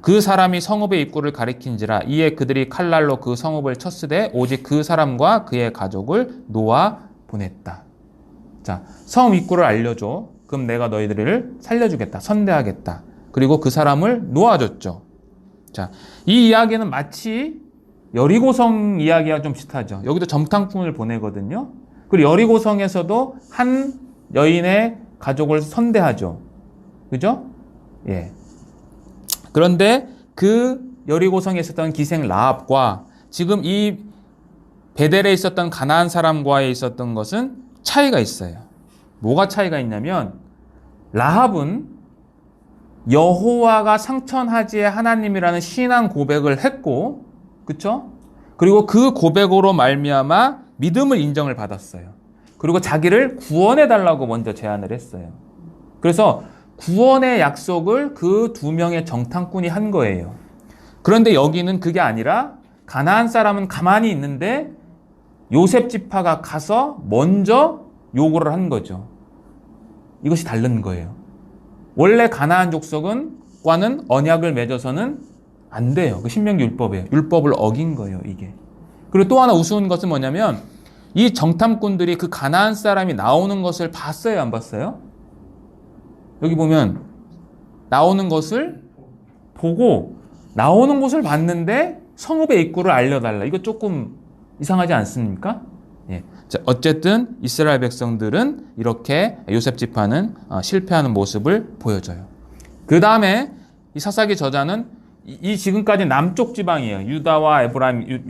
그 사람이 성읍의 입구를 가리킨지라. 이에 그들이 칼날로 그 성읍을 쳤으되 오직 그 사람과 그의 가족을 놓아 보냈다. 자, 성읍 입구를 알려줘. 그럼 내가 너희들을 살려주겠다. 선대하겠다. 그리고 그 사람을 놓아줬죠. 자, 이 이야기는 마치 여리고성 이야기와 좀 비슷하죠. 여기도 정탐꾼을 보내거든요. 그리고 여리고성에서도 한 여인의 가족을 선대하죠. 그죠? 예. 그런데 그 여리고성에 있었던 기생 라합과 지금 이 베델에 있었던 가나안 사람과의 있었던 것은 차이가 있어요. 뭐가 차이가 있냐면 라합은 여호와가 상천하지의 하나님이라는 신앙 고백을 했고, 그렇죠? 그리고 그 고백으로 말미암아 믿음을 인정을 받았어요. 그리고 자기를 구원해 달라고 먼저 제안을 했어요. 그래서 구원의 약속을 그 두 명의 정탐꾼이 한 거예요. 그런데 여기는 그게 아니라 가나안 사람은 가만히 있는데 요셉 지파가 가서 먼저 요구를 한 거죠. 이것이 다른 거예요. 원래 가나안 족속과는 언약을 맺어서는 안 돼요. 그 신명기 율법이에요. 율법을 어긴 거예요, 이게. 그리고 또 하나 우스운 것은 뭐냐면 이 정탐꾼들이 그 가나안 사람이 나오는 것을 봤어요, 안 봤어요? 여기 보면 나오는 것을 보고 나오는 곳을 봤는데 성읍의 입구를 알려달라. 이거 조금 이상하지 않습니까? 예. 자, 어쨌든 이스라엘 백성들은 이렇게 요셉 지파는 실패하는 모습을 보여줘요. 그 다음에 이 사사기 저자는 이 지금까지 남쪽 지방이에요. 유다와 에브라임,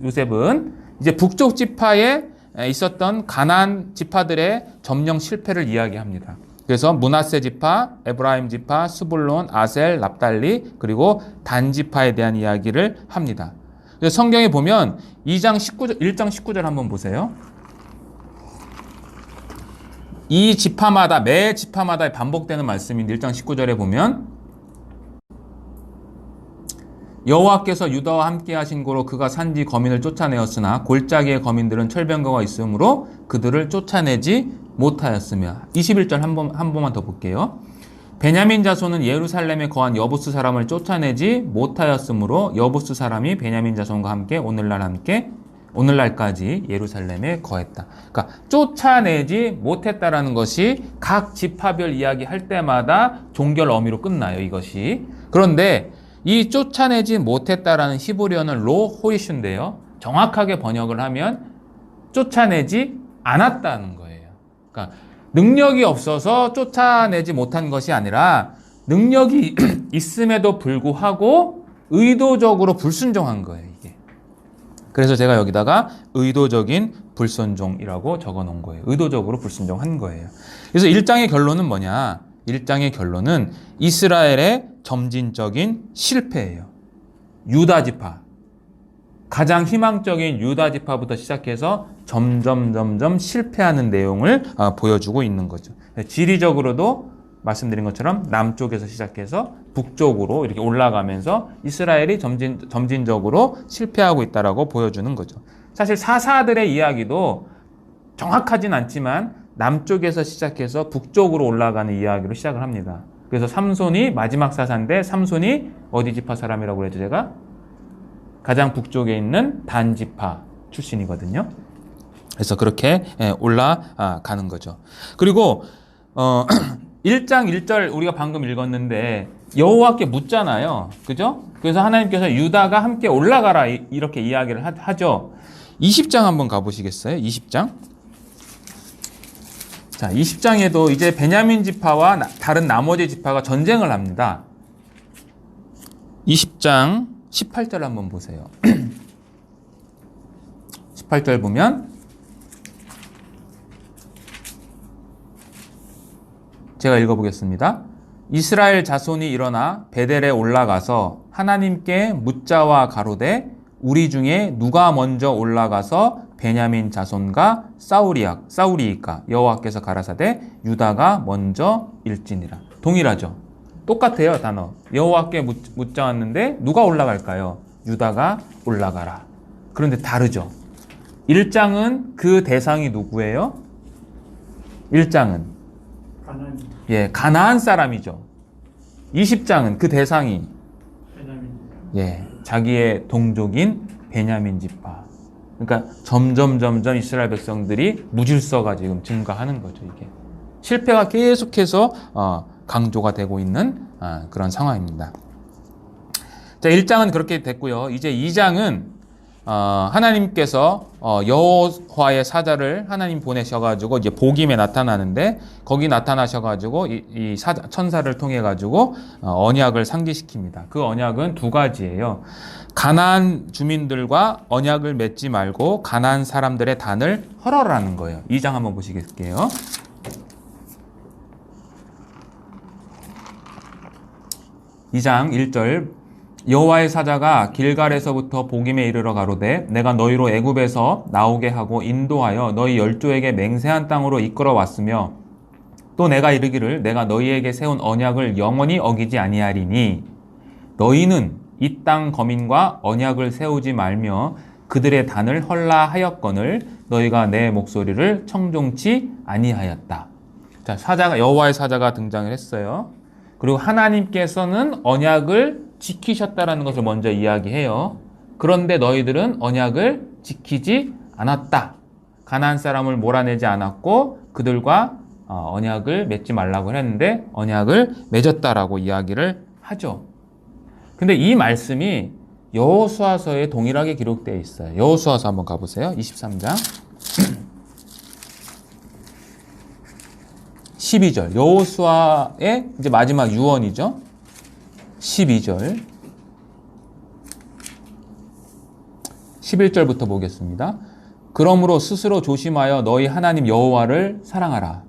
요셉은 이제 북쪽 지파에 있었던 가나안 지파들의 점령 실패를 이야기합니다. 그래서 므낫세 지파, 에브라임 지파, 스불론, 아셀, 납달리 그리고 단 지파에 대한 이야기를 합니다. 그래서 성경에 보면 1장 19절 한번 보세요. 이 지파마다 매 지파마다 반복되는 말씀인데 1장 19절에 보면 여호와께서 유다와 함께 하신 고로 그가 산지 거민을 쫓아내었으나 골짜기의 거민들은 철병거가 있으므로 그들을 쫓아내지 못하였으며 21절 한 번만 더 볼게요. 베냐민 자손은 예루살렘에 거한 여부스 사람을 쫓아내지 못하였으므로 여부스 사람이 베냐민 자손과 함께 오늘날까지 예루살렘에 거했다. 그러니까 쫓아내지 못했다라는 것이 각 지파별 이야기할 때마다 종결 어미로 끝나요, 이것이. 그런데 이 쫓아내지 못했다라는 히브리어는 로 호이슈인데요. 정확하게 번역을 하면 쫓아내지 않았다는 거예요. 그러니까 능력이 없어서 쫓아내지 못한 것이 아니라 능력이 있음에도 불구하고 의도적으로 불순종한 거예요, 이게. 그래서 제가 여기다가 의도적인 불순종이라고 적어 놓은 거예요. 의도적으로 불순종한 거예요. 그래서 1장의 결론은 뭐냐? 1장의 결론은 이스라엘의 점진적인 실패예요. 유다 지파. 가장 희망적인 유다 지파부터 시작해서 점점 실패하는 내용을 보여주고 있는 거죠. 지리적으로도 말씀드린 것처럼 남쪽에서 시작해서 북쪽으로 이렇게 올라가면서 이스라엘이 점진적으로 실패하고 있다라고 보여주는 거죠. 사실 사사들의 이야기도 정확하진 않지만 남쪽에서 시작해서 북쪽으로 올라가는 이야기로 시작을 합니다. 그래서 삼손이 마지막 사사인데 삼손이 어디 지파 사람이라고 그랬죠, 제가? 가장 북쪽에 있는 단 지파 출신이거든요. 그래서 그렇게 올라가는 거죠. 그리고 1장 1절 우리가 방금 읽었는데 여호와께 묻잖아요. 그죠? 그래서 하나님께서 유다가 함께 올라가라 이렇게 이야기를 하죠. 20장 한번 가보시겠어요? 20장. 자, 20장에도 이제 베냐민 지파와 다른 나머지 지파가 전쟁을 합니다. 20장 18절 한번 보세요. 18절 보면 제가 읽어보겠습니다. 이스라엘 자손이 일어나 베델에 올라가서 하나님께 묻자와 가로되 우리 중에 누가 먼저 올라가서 베냐민 자손과 싸우리이까 여호와께서 가라사대 유다가 먼저 일지니라. 동일하죠. 똑같아요, 단어. 여호와께 묻자 왔는데 누가 올라갈까요? 유다가 올라가라. 그런데 다르죠. 1장은 그 대상이 누구예요? 1장은 가나안 사람이죠. 20장은 그 대상이 자기의 동족인 베냐민 지파. 그러니까 점점 이스라엘 백성들이 무질서가 지금 증가하는 거죠, 이게. 실패가 계속해서 강조가 되고 있는 그런 상황입니다. 자, 1장은 그렇게 됐고요. 이제 2장은 하나님께서 여호와의 사자를 하나님 보내셔가지고 이제 복임에 나타나는데 거기 나타나셔가지고 이 천사를 통해 가지고 언약을 상기시킵니다. 그 언약은 두 가지예요. 가나안 주민들과 언약을 맺지 말고 가나안 사람들의 단을 헐어라는 거예요. 2장 한번 보시겠게요. 2장 1절 여호와의 사자가 길갈에서부터 복임에 이르러 가로되 내가 너희로 애굽에서 나오게 하고 인도하여 너희 열조에게 맹세한 땅으로 이끌어 왔으며 또 내가 이르기를 내가 너희에게 세운 언약을 영원히 어기지 아니하리니 너희는 이 땅 거민과 언약을 세우지 말며 그들의 단을 헐라 하였거늘 너희가 내 목소리를 청종치 아니하였다. 자, 여호와의 사자가 등장을 했어요. 그리고 하나님께서는 언약을 지키셨다라는 것을 먼저 이야기해요. 그런데 너희들은 언약을 지키지 않았다. 가나안 사람을 몰아내지 않았고 그들과 언약을 맺지 말라고 했는데 언약을 맺었다라고 이야기를 하죠. 근데 이 말씀이 여호수아서에 동일하게 기록되어 있어요. 여호수아서 한번 가보세요. 23장 12절. 여호수아의 이제 마지막 유언이죠. 12절 11절부터 보겠습니다. 그러므로 스스로 조심하여 너희 하나님 여호와를 사랑하라.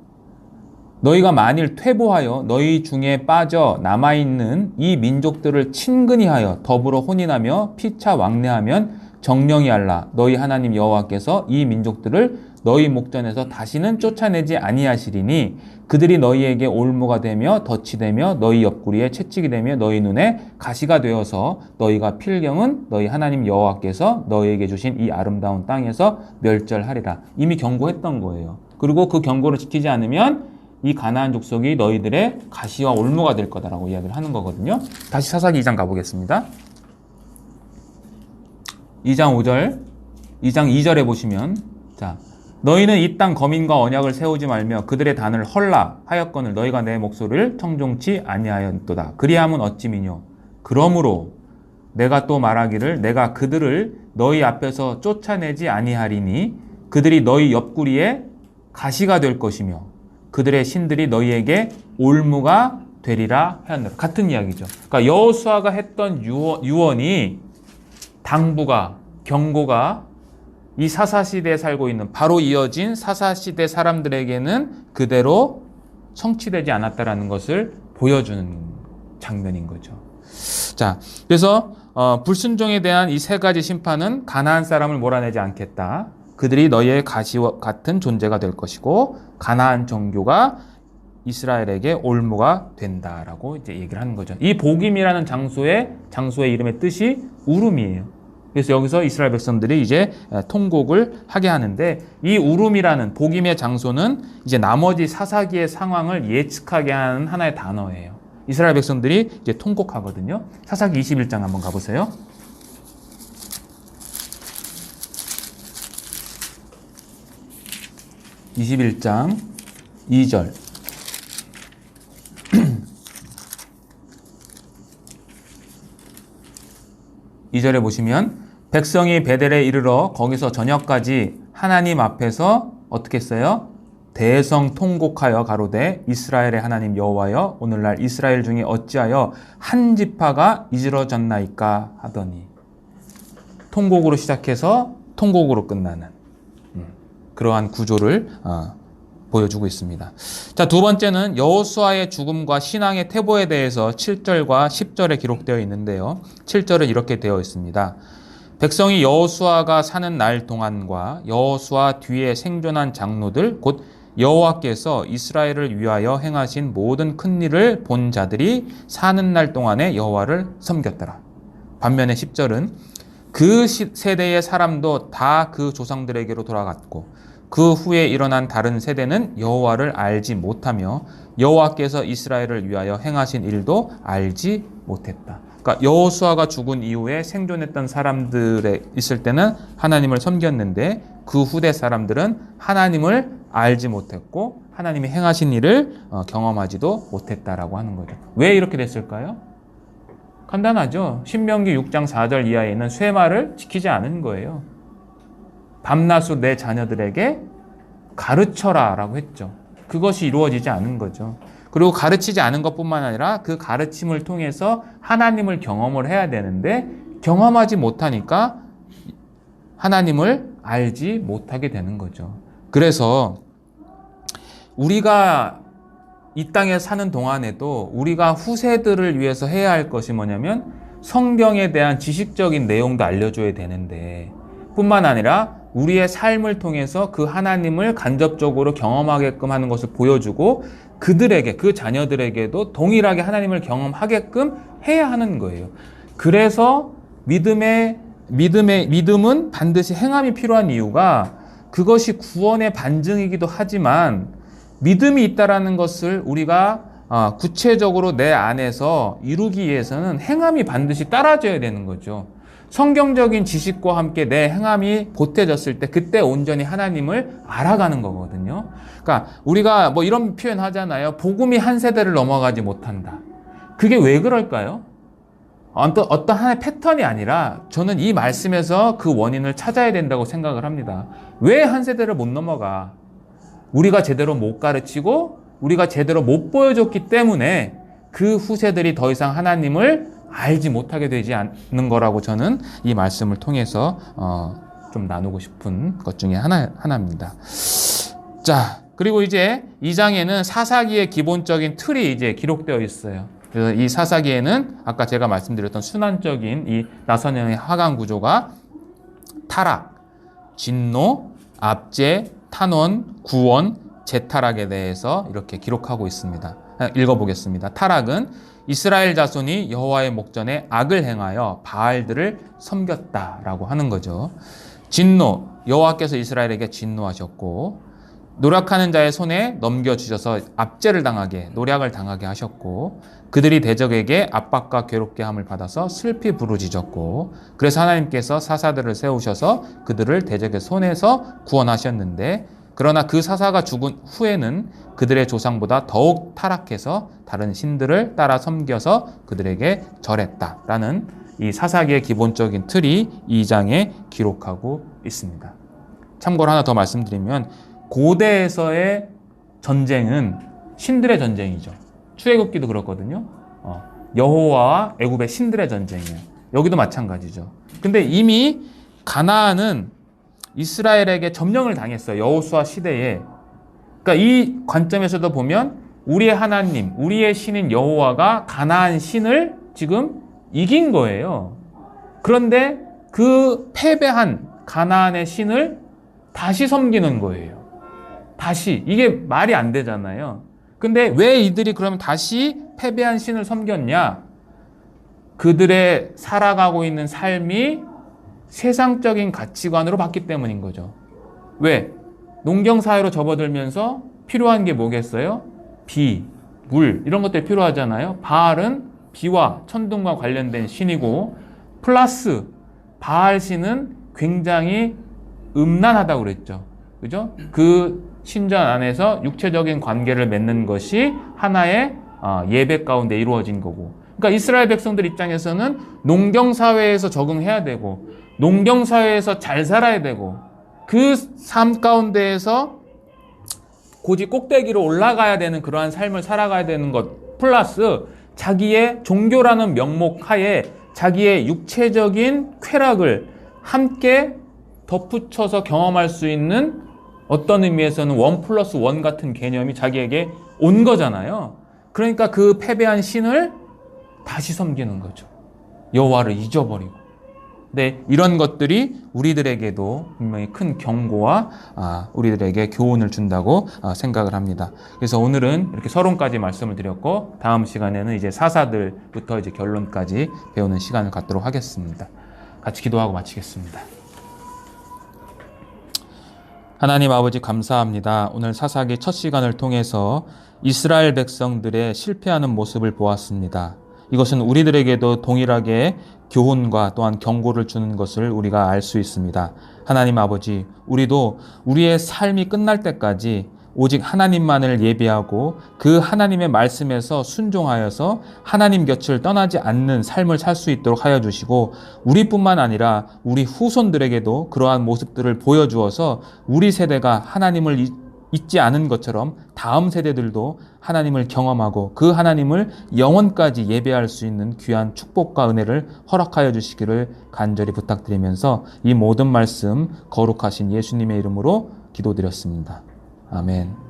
너희가 만일 퇴보하여 너희 중에 빠져 남아있는 이 민족들을 친근히 하여 더불어 혼인하며 피차 왕래하면 정령이 알라. 너희 하나님 여호와께서 이 민족들을 너희 목전에서 다시는 쫓아내지 아니하시리니 그들이 너희에게 올무가 되며 덫이 되며 너희 옆구리에 채찍이 되며 너희 눈에 가시가 되어서 너희가 필경은 너희 하나님 여호와께서 너희에게 주신 이 아름다운 땅에서 멸절하리라. 이미 경고했던 거예요. 그리고 그 경고를 지키지 않으면 이 가나안 족속이 너희들의 가시와 올무가 될 거다라고 이야기를 하는 거거든요. 다시 사사기 2장 가보겠습니다. 2장 5절, 2장 2절에 보시면 자, 너희는 이 땅 거민과 언약을 세우지 말며 그들의 단을 헐라 하였거늘 너희가 내 목소리를 청종치 아니하였도다. 그리함은 어찌미뇨. 그러므로 내가 또 말하기를 내가 그들을 너희 앞에서 쫓아내지 아니하리니 그들이 너희 옆구리에 가시가 될 것이며 그들의 신들이 너희에게 올무가 되리라 하였노라. 같은 이야기죠. 그러니까 여호수아가 했던 유언이 당부가 경고가 이 사사시대에 살고 있는 바로 이어진 사사시대 사람들에게는 그대로 성취되지 않았다라는 것을 보여주는 장면인 거죠. 자, 그래서 불순종에 대한 이 세 가지 심판은 가나안 사람을 몰아내지 않겠다. 그들이 너희의 가시와 같은 존재가 될 것이고 가나안 정교가 이스라엘에게 올무가 된다라고 이제 얘기를 하는 거죠. 이 복임이라는 장소의 이름의 뜻이 우름이에요. 그래서 여기서 이스라엘 백성들이 이제 통곡을 하게 하는데 이 우름이라는 복임의 장소는 이제 나머지 사사기의 상황을 예측하게 하는 하나의 단어예요. 이스라엘 백성들이 이제 통곡하거든요. 사사기 21장 한번 가보세요. 21장 2절 2절에 보시면 백성이 베델에 이르러 거기서 저녁까지 하나님 앞에서 어떻게 했어요? 대성 통곡하여 가로되 이스라엘의 하나님 여호와여 오늘날 이스라엘 중에 어찌하여 한 지파가 이지러졌나이까 하더니 통곡으로 시작해서 통곡으로 끝나는 그러한 구조를 보여주고 있습니다. 자, 두 번째는 여호수아의 죽음과 신앙의 퇴보에 대해서 7절과 10절에 기록되어 있는데요. 7절은 이렇게 되어 있습니다. 백성이 여호수아가 사는 날 동안과 여호수아 뒤에 생존한 장로들 곧 여호와께서 이스라엘을 위하여 행하신 모든 큰 일을 본 자들이 사는 날 동안에 여호와를 섬겼더라. 반면에 10절은 그 세대의 사람도 다 그 조상들에게로 돌아갔고 그 후에 일어난 다른 세대는 여호와를 알지 못하며 여호와께서 이스라엘을 위하여 행하신 일도 알지 못했다. 그러니까 여호수아가 죽은 이후에 생존했던 사람들에 있을 때는 하나님을 섬겼는데 그 후대 사람들은 하나님을 알지 못했고 하나님이 행하신 일을 경험하지도 못했다라고 하는 거죠. 왜 이렇게 됐을까요? 간단하죠. 신명기 6장 4절 이하에 있는 쇠마를 지키지 않은 거예요. 밤낮으로 내 자녀들에게 가르쳐라 라고 했죠. 그것이 이루어지지 않은 거죠. 그리고 가르치지 않은 것뿐만 아니라 그 가르침을 통해서 하나님을 경험을 해야 되는데 경험하지 못하니까 하나님을 알지 못하게 되는 거죠. 그래서 우리가 이 땅에 사는 동안에도 우리가 후세들을 위해서 해야 할 것이 뭐냐면 성경에 대한 지식적인 내용도 알려줘야 되는데 뿐만 아니라 우리의 삶을 통해서 그 하나님을 간접적으로 경험하게끔 하는 것을 보여주고 그들에게, 그 자녀들에게도 동일하게 하나님을 경험하게끔 해야 하는 거예요. 그래서 믿음은 반드시 행함이 필요한 이유가 그것이 구원의 반증이기도 하지만 믿음이 있다라는 것을 우리가 구체적으로 내 안에서 이루기 위해서는 행함이 반드시 따라줘야 되는 거죠. 성경적인 지식과 함께 내 행함이 보태졌을 때 그때 온전히 하나님을 알아가는 거거든요. 그러니까 우리가 뭐 이런 표현 하잖아요. 복음이 한 세대를 넘어가지 못한다. 그게 왜 그럴까요? 어떤 하나의 패턴이 아니라 저는 이 말씀에서 그 원인을 찾아야 된다고 생각을 합니다. 왜 한 세대를 못 넘어가? 우리가 제대로 못 가르치고 우리가 제대로 못 보여줬기 때문에 그 후세들이 더 이상 하나님을 알지 못하게 되지 않는 거라고 저는 이 말씀을 통해서 좀 나누고 싶은 것 중에 하나입니다. 자, 그리고 이제 2장에는 사사기의 기본적인 틀이 이제 기록되어 있어요. 그래서 이 사사기에는 아까 제가 말씀드렸던 순환적인 이 나선형의 하강 구조가 타락, 진노, 압제, 탄원, 구원, 재타락에 대해서 이렇게 기록하고 있습니다. 읽어보겠습니다. 타락은 이스라엘 자손이 여호와의 목전에 악을 행하여 바알들을 섬겼다라고 하는 거죠. 진노, 여호와께서 이스라엘에게 진노하셨고 노력하는 자의 손에 넘겨주셔서 압제를 당하게, 노략을 당하게 하셨고 그들이 대적에게 압박과 괴롭게 함을 받아서 슬피 부르짖었고 그래서 하나님께서 사사들을 세우셔서 그들을 대적의 손에서 구원하셨는데 그러나 그 사사가 죽은 후에는 그들의 조상보다 더욱 타락해서 다른 신들을 따라 섬겨서 그들에게 절했다라는 이 사사기의 기본적인 틀이 2장에 기록하고 있습니다. 참고로 하나 더 말씀드리면 고대에서의 전쟁은 신들의 전쟁이죠. 출애굽기도 그렇거든요. 여호와와 애굽의 신들의 전쟁이에요. 여기도 마찬가지죠. 근데 이미 가나안은 이스라엘에게 점령을 당했어요. 여호수아 시대에. 그러니까 이 관점에서도 보면 우리의 하나님, 우리의 신인 여호와가 가나안 신을 지금 이긴 거예요. 그런데 그 패배한 가나안의 신을 다시 섬기는 거예요. 다시. 이게 말이 안 되잖아요. 근데 왜 이들이 그러면 다시 패배한 신을 섬겼냐? 그들의 살아가고 있는 삶이 세상적인 가치관으로 봤기 때문인 거죠. 왜? 농경사회로 접어들면서 필요한 게 뭐겠어요? 비, 물 이런 것들이 필요하잖아요. 바알은 비와 천둥과 관련된 신이고 플러스 바알 신은 굉장히 음란하다고 그랬죠. 그죠? 그 신전 안에서 육체적인 관계를 맺는 것이 하나의 예배 가운데 이루어진 거고. 그러니까 이스라엘 백성들 입장에서는 농경사회에서 적응해야 되고 농경사회에서 잘 살아야 되고 그 삶 가운데에서 고지 꼭대기로 올라가야 되는 그러한 삶을 살아가야 되는 것 플러스 자기의 종교라는 명목 하에 자기의 육체적인 쾌락을 함께 덧붙여서 경험할 수 있는 어떤 의미에서는 1+1 같은 개념이 자기에게 온 거잖아요. 그러니까 그 패배한 신을 다시 섬기는 거죠. 여호와를 잊어버리고. 네, 이런 것들이 우리들에게도 분명히 큰 경고와 우리들에게 교훈을 준다고 생각을 합니다. 그래서 오늘은 이렇게 서론까지 말씀을 드렸고 다음 시간에는 이제 사사들부터 이제 결론까지 배우는 시간을 갖도록 하겠습니다. 같이 기도하고 마치겠습니다. 하나님 아버지 감사합니다. 오늘 사사기 첫 시간을 통해서 이스라엘 백성들의 실패하는 모습을 보았습니다. 이것은 우리들에게도 동일하게 교훈과 또한 경고를 주는 것을 우리가 알 수 있습니다. 하나님 아버지, 우리도 우리의 삶이 끝날 때까지 오직 하나님만을 예비하고 그 하나님의 말씀에서 순종하여서 하나님 곁을 떠나지 않는 삶을 살 수 있도록 하여 주시고 우리뿐만 아니라 우리 후손들에게도 그러한 모습들을 보여주어서 우리 세대가 하나님을 잊지 않은 것처럼 다음 세대들도 하나님을 경험하고 그 하나님을 영원까지 예배할 수 있는 귀한 축복과 은혜를 허락하여 주시기를 간절히 부탁드리면서 이 모든 말씀 거룩하신 예수님의 이름으로 기도드렸습니다. 아멘.